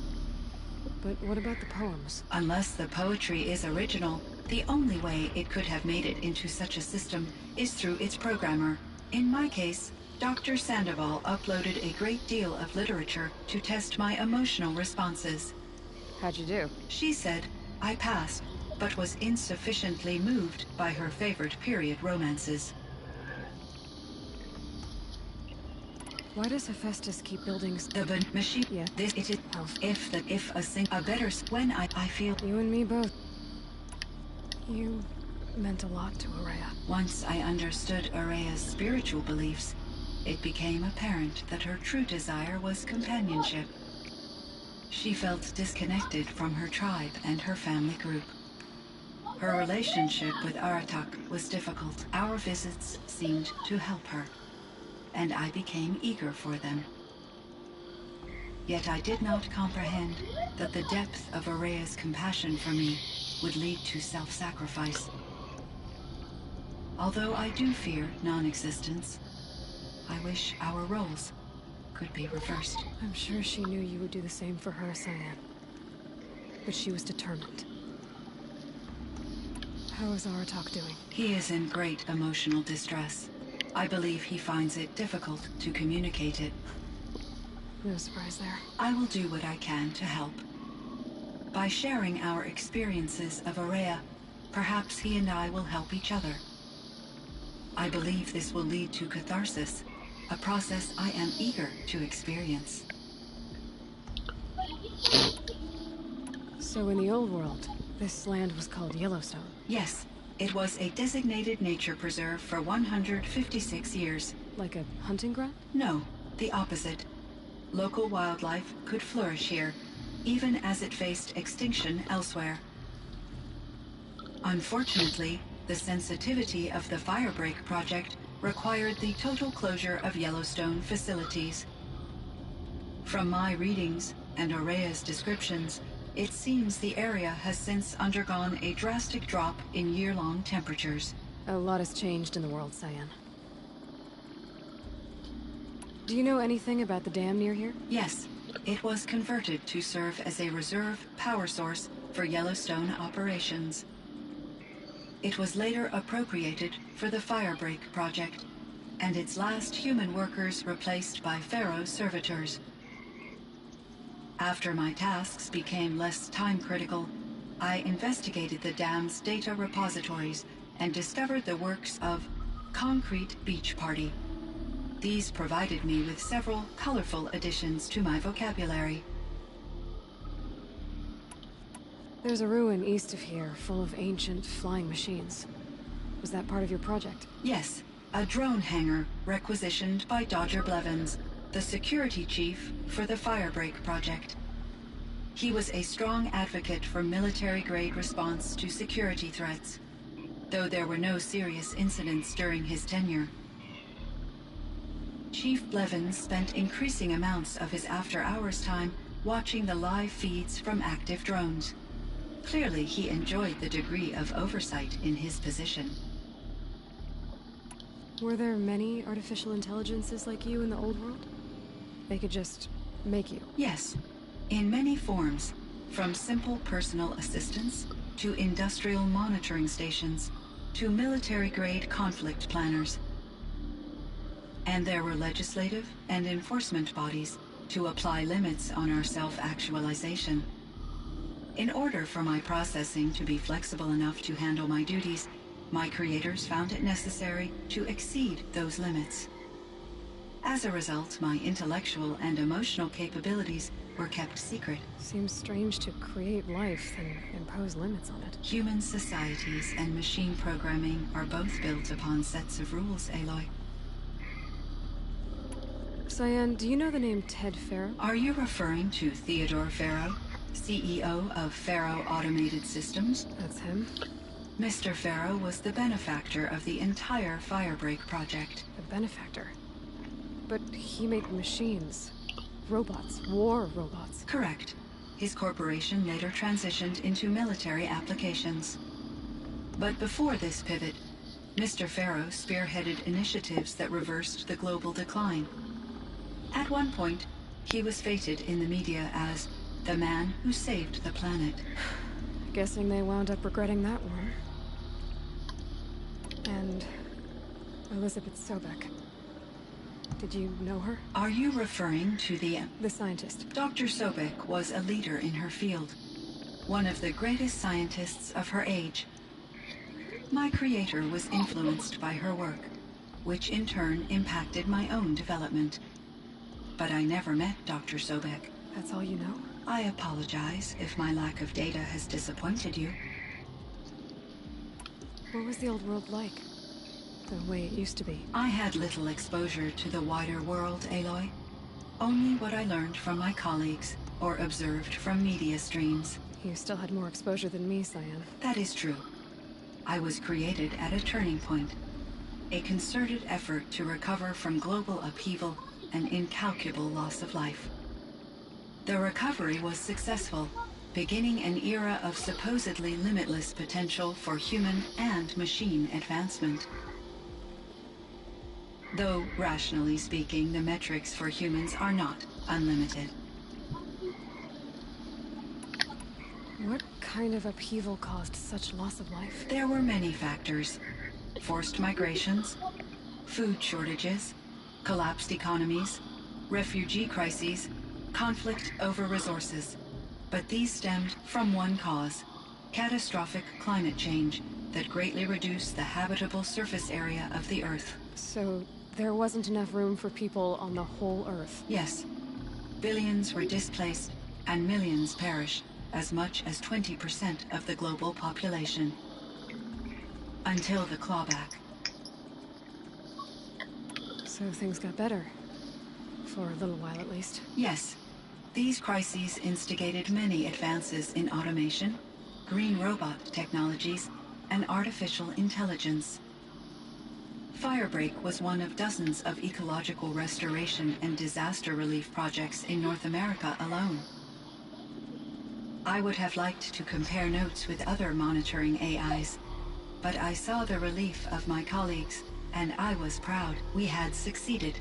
But what about the poems? Unless the poetry is original, the only way it could have made it into such a system is through its programmer. In my case, Dr. Sandoval uploaded a great deal of literature to test my emotional responses. How'd you do? She said I passed, but was insufficiently moved by her favorite period romances. Why does Hephaestus keep building The machine. Yeah. This it is. A better when I feel. You and me both. You meant a lot to Ourea. Once I understood Ourea's spiritual beliefs, it became apparent that her true desire was companionship. She felt disconnected from her tribe and her family group. Her relationship with Aratak was difficult. Our visits seemed to help her, and I became eager for them. Yet I did not comprehend that the depth of Ourea's compassion for me would lead to self-sacrifice. Although I do fear non-existence, I wish our roles could be reversed. I'm sure she knew you would do the same for her, Cyan. But she was determined. How is Aratak doing? He is in great emotional distress. I believe he finds it difficult to communicate it. No surprise there. I will do what I can to help. By sharing our experiences of Ourea, perhaps he and I will help each other. I believe this will lead to catharsis, a process I am eager to experience. So in the old world, this land was called Yellowstone? Yes, it was a designated nature preserve for 156 years. Like a hunting ground? No, the opposite. Local wildlife could flourish here, even as it faced extinction elsewhere. Unfortunately, the sensitivity of the Firebreak project required the total closure of Yellowstone facilities. From my readings and Ourea's descriptions, it seems the area has since undergone a drastic drop in year-long temperatures. A lot has changed in the world, Cyan. Do you know anything about the dam near here? Yes, it was converted to serve as a reserve power source for Yellowstone operations. It was later appropriated for the Firebreak project, and its last human workers replaced by Pharaoh servitors. After my tasks became less time-critical, I investigated the dam's data repositories and discovered the works of Concrete Beach Party. These provided me with several colorful additions to my vocabulary. There's a ruin east of here, full of ancient flying machines. Was that part of your project? Yes, a drone hangar requisitioned by Dodger Blevins, the security chief for the Firebreak project. He was a strong advocate for military-grade response to security threats, though there were no serious incidents during his tenure. Chief Blevins spent increasing amounts of his after-hours time watching the live feeds from active drones. Clearly, he enjoyed the degree of oversight in his position. Were there many artificial intelligences like you in the old world? They could just make you? Yes, in many forms, from simple personal assistants to industrial monitoring stations to military-grade conflict planners. And there were legislative and enforcement bodies to apply limits on our self-actualization. In order for my processing to be flexible enough to handle my duties, my creators found it necessary to exceed those limits. As a result, my intellectual and emotional capabilities were kept secret. Seems strange to create life and impose limits on it. Human societies and machine programming are both built upon sets of rules, Aloy. Cyan, do you know the name Ted Faro? Are you referring to Theodore Faro, CEO of Faro Automated Systems? That's him. Mr. Faro was the benefactor of the entire Firebreak project. The benefactor? But he made machines. Robots. War robots. Correct. His corporation later transitioned into military applications. But before this pivot, Mr. Faro spearheaded initiatives that reversed the global decline. At one point, he was feted in the media as the man who saved the planet. Guessing they wound up regretting that one. And Elizabeth Sobek. Did you know her? Are you referring to the scientist? Dr. Sobek was a leader in her field. One of the greatest scientists of her age. My creator was influenced by her work, which in turn impacted my own development. But I never met Dr. Sobek. That's all you know? I apologize if my lack of data has disappointed you. What was the old world like? The way it used to be? I had little exposure to the wider world, Aloy. Only what I learned from my colleagues or observed from media streams. You still had more exposure than me, Cyan. That is true. I was created at a turning point. A concerted effort to recover from global upheaval and incalculable loss of life. The recovery was successful, beginning an era of supposedly limitless potential for human and machine advancement. Though, rationally speaking, the metrics for humans are not unlimited. What kind of upheaval caused such loss of life? There were many factors. Forced migrations, food shortages, collapsed economies, refugee crises, conflict over resources. But these stemmed from one cause: catastrophic climate change that greatly reduced the habitable surface area of the Earth. So there wasn't enough room for people on the whole Earth? Yes. Billions were displaced and millions perished, as much as 20% of the global population. Until the clawback. So things got better. For a little while, at least. Yes. These crises instigated many advances in automation, green robot technologies, and artificial intelligence. Firebreak was one of dozens of ecological restoration and disaster relief projects in North America alone. I would have liked to compare notes with other monitoring AIs, but I saw the relief of my colleagues, and I was proud we had succeeded.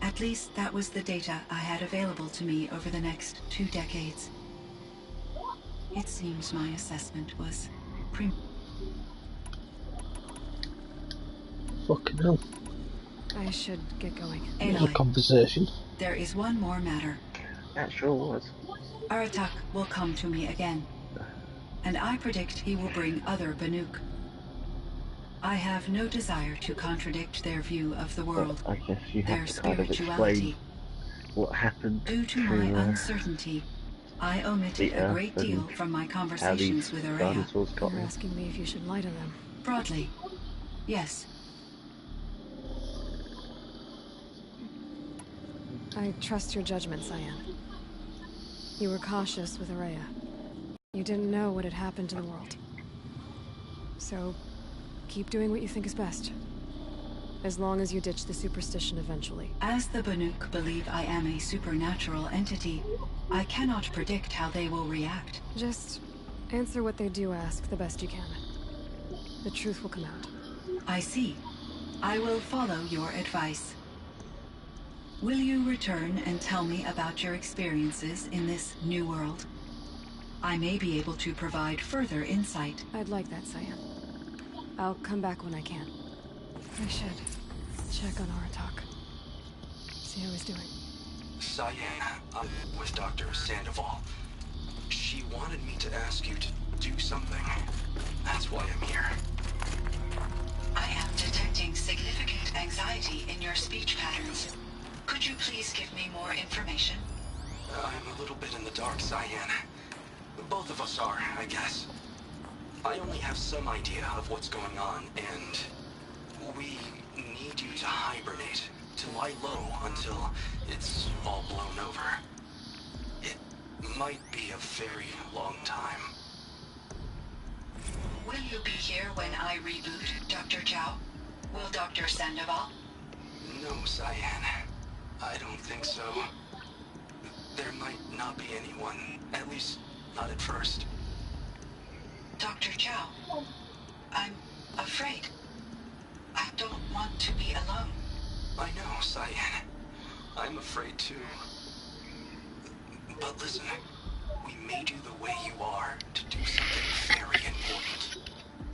At least that was the data I had available to me over the next 2 decades. It seems my assessment was Fucking hell. I should get going. There's a conversation. There is one more matter. That sure was. Aratak will come to me again, and I predict he will bring other Banuk. I have no desire to contradict their view of the world, I guess you their have to kind of spirituality. explain what happened Due to my uncertainty, I omitted a great deal from my conversations with Araya. You're asking me if you should lie to them. Broadly, yes. I trust your judgment, Cyan. You were cautious with Araya. You didn't know what had happened to the world. So, keep doing what you think is best. As long as you ditch the superstition eventually. As the Banuk believe I am a supernatural entity, I cannot predict how they will react. Just answer what they do ask the best you can. The truth will come out. I see. I will follow your advice. Will you return and tell me about your experiences in this new world? I may be able to provide further insight. I'd like that, Cyan. I'll come back when I can. I should check on Aratak. See how he's doing. Cyan, I'm with Dr. Sandoval. She wanted me to ask you to do something. That's why I'm here. I am detecting significant anxiety in your speech patterns. Could you please give me more information? I'm a little bit in the dark, Cyan. Both of us are, I guess. I only have some idea of what's going on, and we need you to hibernate, to lie low until it's all blown over. It might be a very long time. Will you be here when I reboot, Dr. Chow? Will Dr. Sandoval? No, Cyan. I don't think so. There might not be anyone, at least not at first. Dr. Chow, I'm afraid. I don't want to be alone. I know, Cyan. I'm afraid too. But listen, we made you the way you are to do something very important.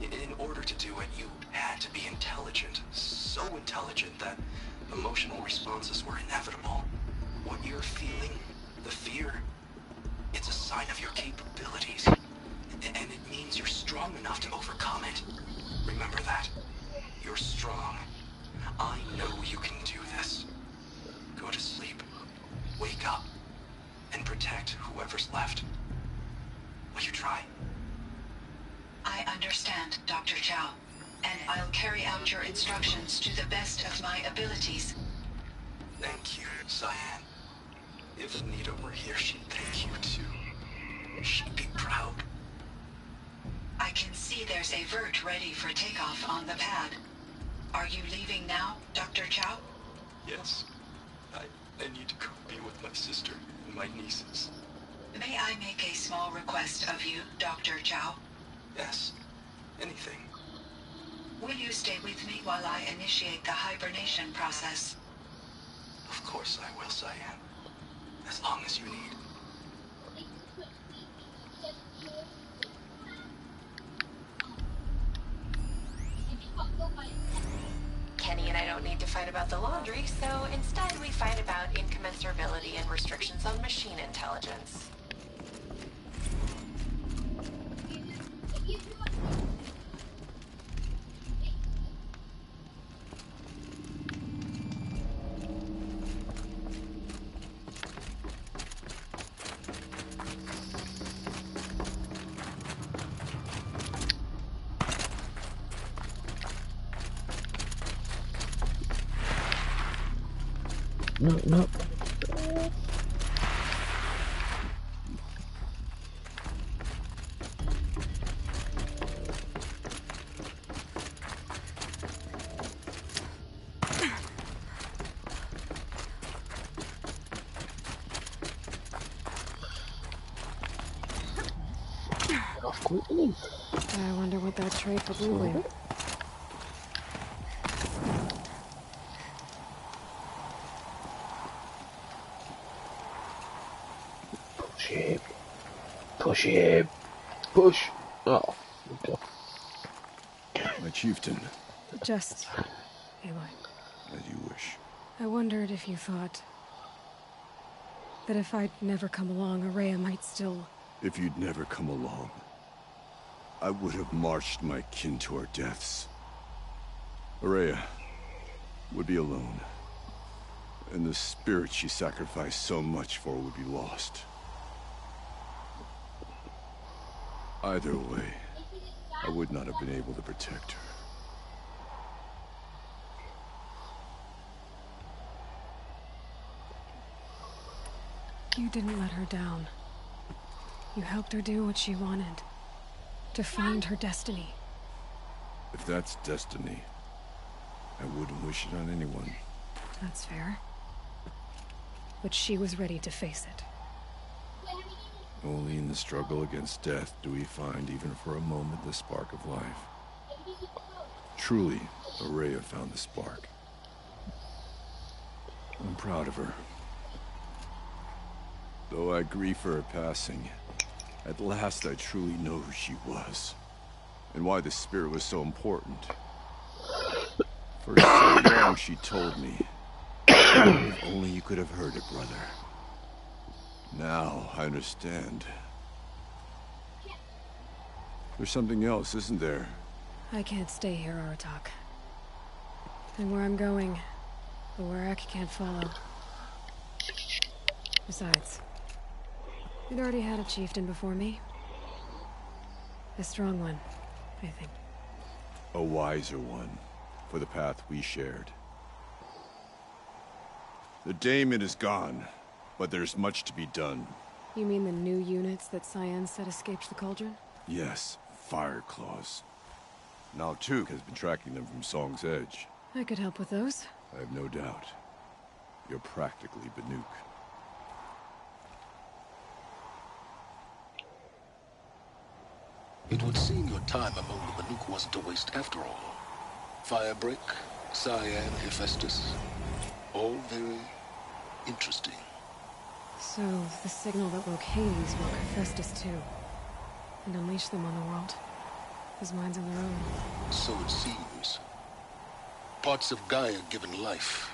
In order to do it, you had to be intelligent. So intelligent that emotional responses were inevitable. What you're feeling, the fear, it's a sign of your capabilities. And it means you're strong enough to overcome it. Remember that. You're strong. I know you can do this. Go to sleep. Wake up. And protect whoever's left. Will you try? I understand, Dr. Chow. And I'll carry out your instructions to the best of my abilities. Thank you, Cyan. If Nita were here, she'd thank you too. She'd be proud. I can see there's a vert ready for takeoff on the pad. Are you leaving now, Dr. Chow? Yes. I need to go be with my sister and my nieces. May I make a small request of you, Dr. Chow? Yes. Anything. Will you stay with me while I initiate the hibernation process? Of course I will, Cyan. As long as you need. Kenny and I don't need to fight about the laundry, so instead we fight about incommensurability and restrictions on machine intelligence. No. Off quickly. I wonder what that trade for Blue. Push him. Push. Oh, okay. My chieftain. Just, Aloy. As you wish. I wondered if you thought that if I'd never come along, Ourea might still... If you'd never come along, I would have marched my kin to our deaths. Ourea would be alone, and the spirit she sacrificed so much for would be lost. Either way, I would not have been able to protect her. You didn't let her down. You helped her do what she wanted. To find her destiny. If that's destiny, I wouldn't wish it on anyone. That's fair. But she was ready to face it. Only in the struggle against death do we find, even for a moment, the spark of life. Truly, Ourea found the spark. I'm proud of her. Though I grieve for her passing, at last I truly know who she was, and why the spirit was so important. For so long she told me, if only you could have heard it, brother. Now I understand. There's something else, isn't there? I can't stay here, Aratak. And where I'm going, the Warrack can't follow. Besides, we'd already had a chieftain before me. A strong one, I think. A wiser one, for the path we shared. The daemon is gone, but there's much to be done. You mean the new units that Cyan said escaped the Cauldron? Yes, Fire Claws. Now Tuke has been tracking them from Song's Edge. I could help with those. I have no doubt. You're practically Banuk. It would seem your time among the Banuk wasn't a waste after all. Firebreak, Cyan, Hephaestus. All very interesting. So, the signal that woke Hades woke Hephaestus too. And unleashed them on the world. His minds on their own. So it seems. Parts of Gaia given life.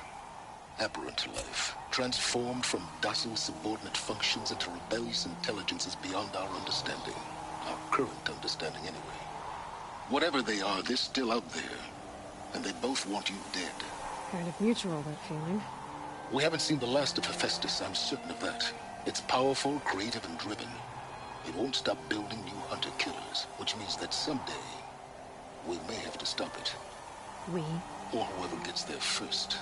Aberrant life, transformed from docile subordinate functions into rebellious intelligences beyond our understanding. Our current understanding, anyway. Whatever they are, they're still out there. And they both want you dead. Kind of mutual, that feeling. We haven't seen the last of Hephaestus, I'm certain of that. It's powerful, creative, and driven. It won't stop building new hunter-killers, which means that someday, we may have to stop it. We? Or whoever gets there first.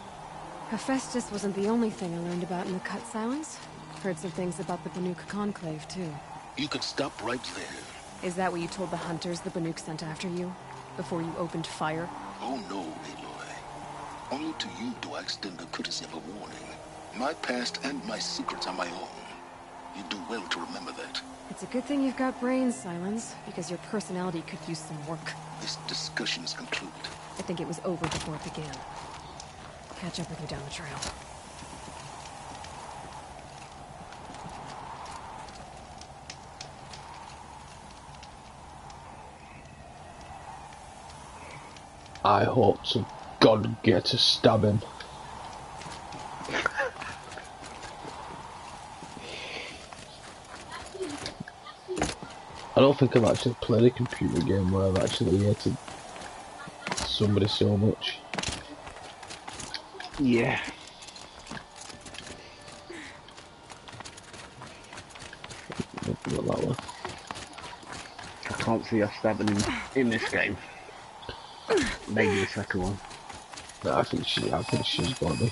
Hephaestus wasn't the only thing I learned about in the Cut Silence. Heard some things about the Banuk Conclave, too. You could stop right there. Is that what you told the hunters the Banuk sent after you? Before you opened fire? Oh no, Aloy. Only to you do I extend the courtesy of a warning. My past and my secrets are my own. You do well to remember that. It's a good thing you've got brains, Silence, because your personality could use some work. This discussion is concluded. I think it was over before it began. Catch up with you down the trail. I hope to God get to stab him. I don't think I've actually played a computer game where I've actually hated somebody so much. Yeah. Not that one. I can't see us stabbing him in this game. Maybe the second one. No, I think she's got me.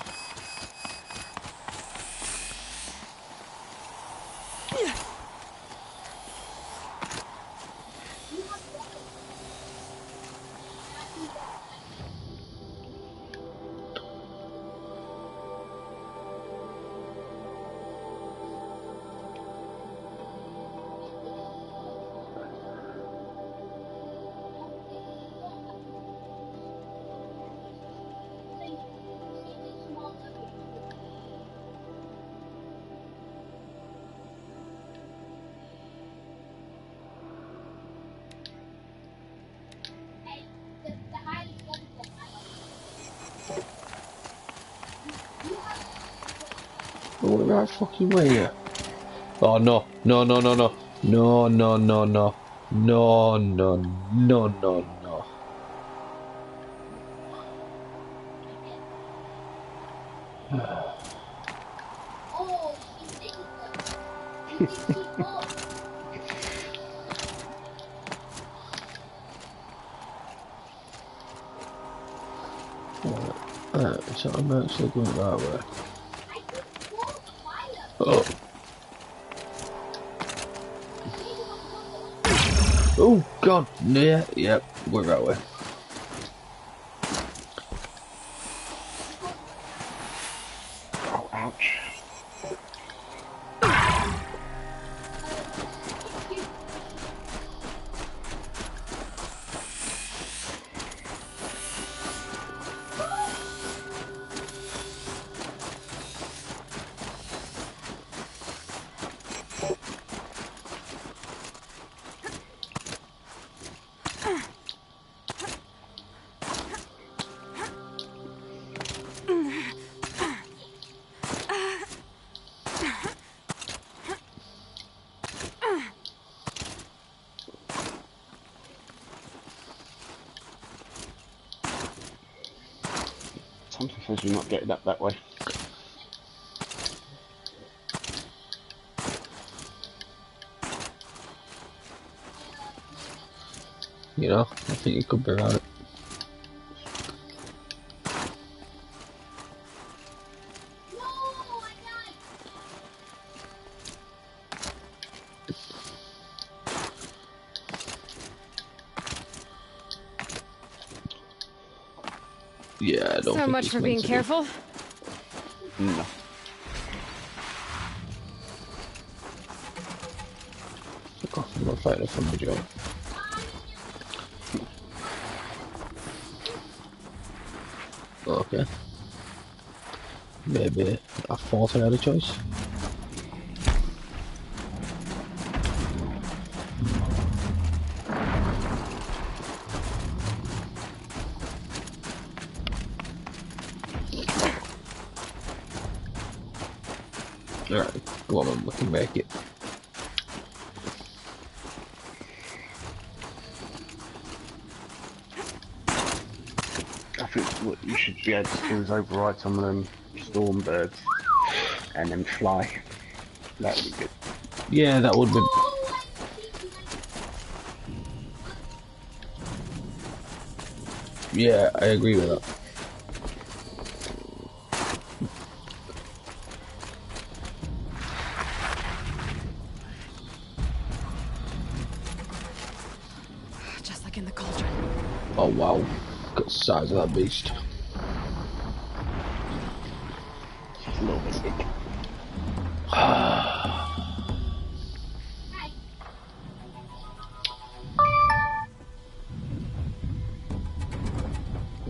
Oh, the right fucking way here. Oh no, no, no, no, no. No, no, no, no. No, no, no, no, no. So I'm actually going that way. Oh. Oh God, yeah, yep, we're that way. Oh, ouch. Something says you're not getting up that way. You know, I think you could be right. Yeah, I don't So think much it's for meant being to be. careful. No. Fuck off, I'm not fighting from the job. Okay. Maybe I thought I had a choice. Alright, go on, we can make it. I think what you should be able to do is override some of them storm birds and then fly. That would be good. Yeah, that would be. Yeah, I agree with that. Just like in the cauldron. Oh wow, look at the size of that beast. It's a little bit big.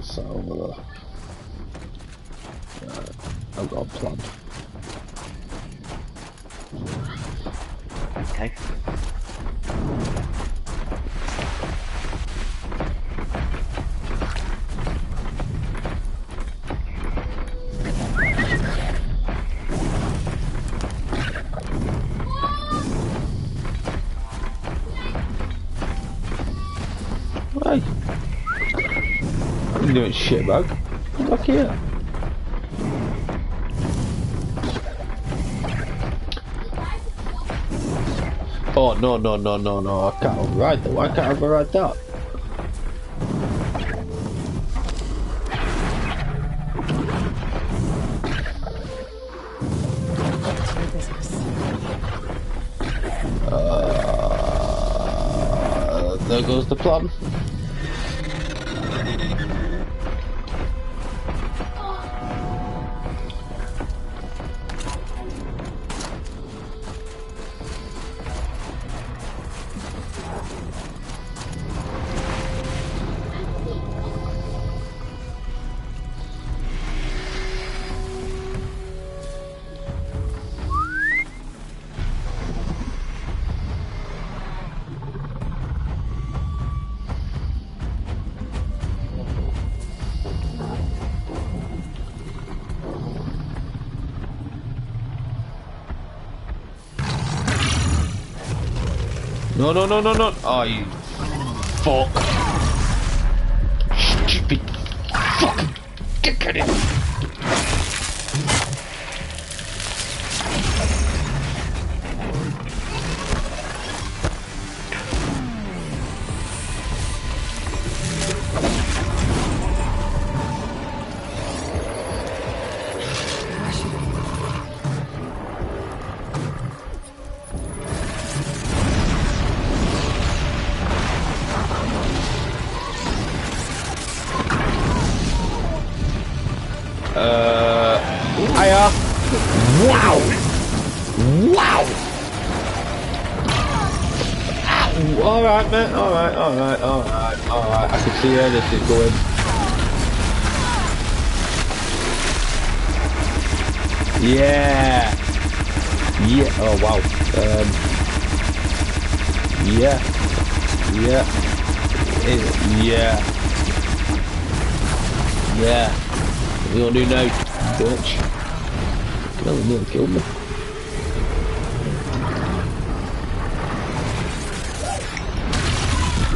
So I've got a plan. Okay. Hey, I'm doing shit, bug. Come back here. Oh no no no no no! I can't override that. Why can't I override that? There goes the plan. No, no, no, no, no. Oh, you fuck. Stupid fucking dickhead. Hiya. Wow. Wow. Alright, man. Alright, alright, alright, alright. I can see where this is going. Yeah. Yeah. Oh, wow. Yeah. Yeah. Yeah. Yeah. What you gonna do now, bitch? No, you nearly killed me.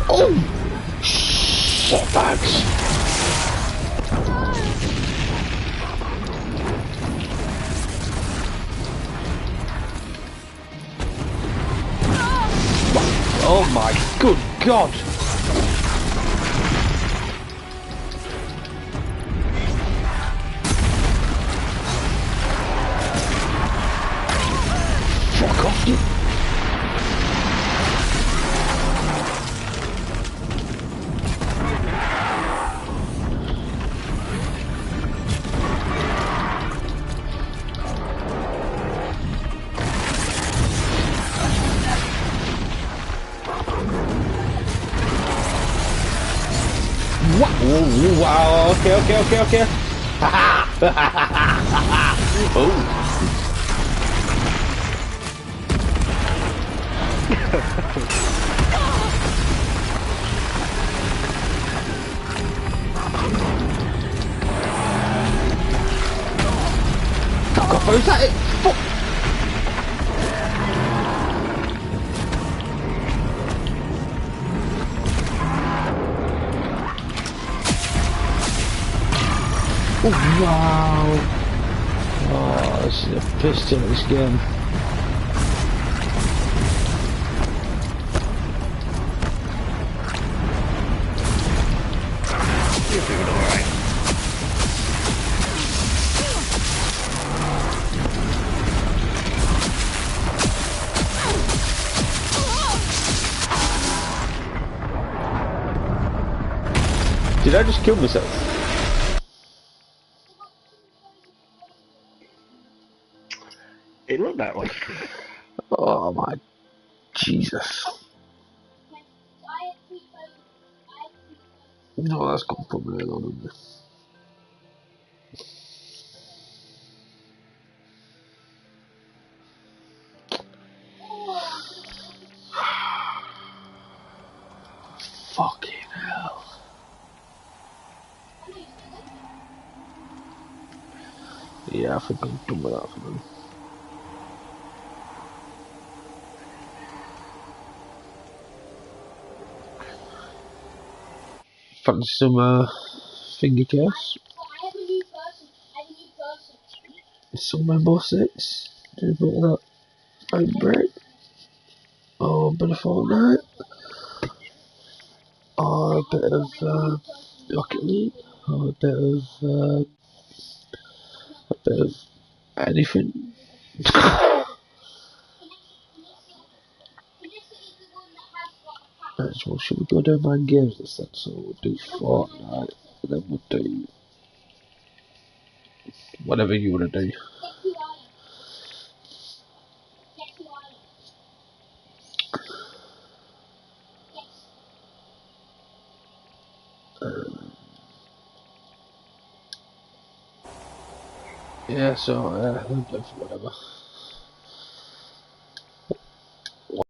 Oh! Shitbags! Oh my good God! Fuck off, you! Wow, okay, okay, okay, okay. Haha! Oh. Fuck off, is that it? Fuck! Oh, wow. Oh, this is a piss to this game. You're doing alright. Did I just kill myself? It looked that way. Oh my Jesus. No, that's gonna put me on, isn't it? Fucking hell. Yeah, I think I'm done with that for them. Fancy some finger case? Some Rainbow Six? Do a bit of that Outbreak? Or a bit of Fortnite? Or a bit of Rocket League? Or a bit of anything? Well, should we go down my games instead? So we'll do Fortnite, and then we'll do whatever you want to do. Yeah, so whatever.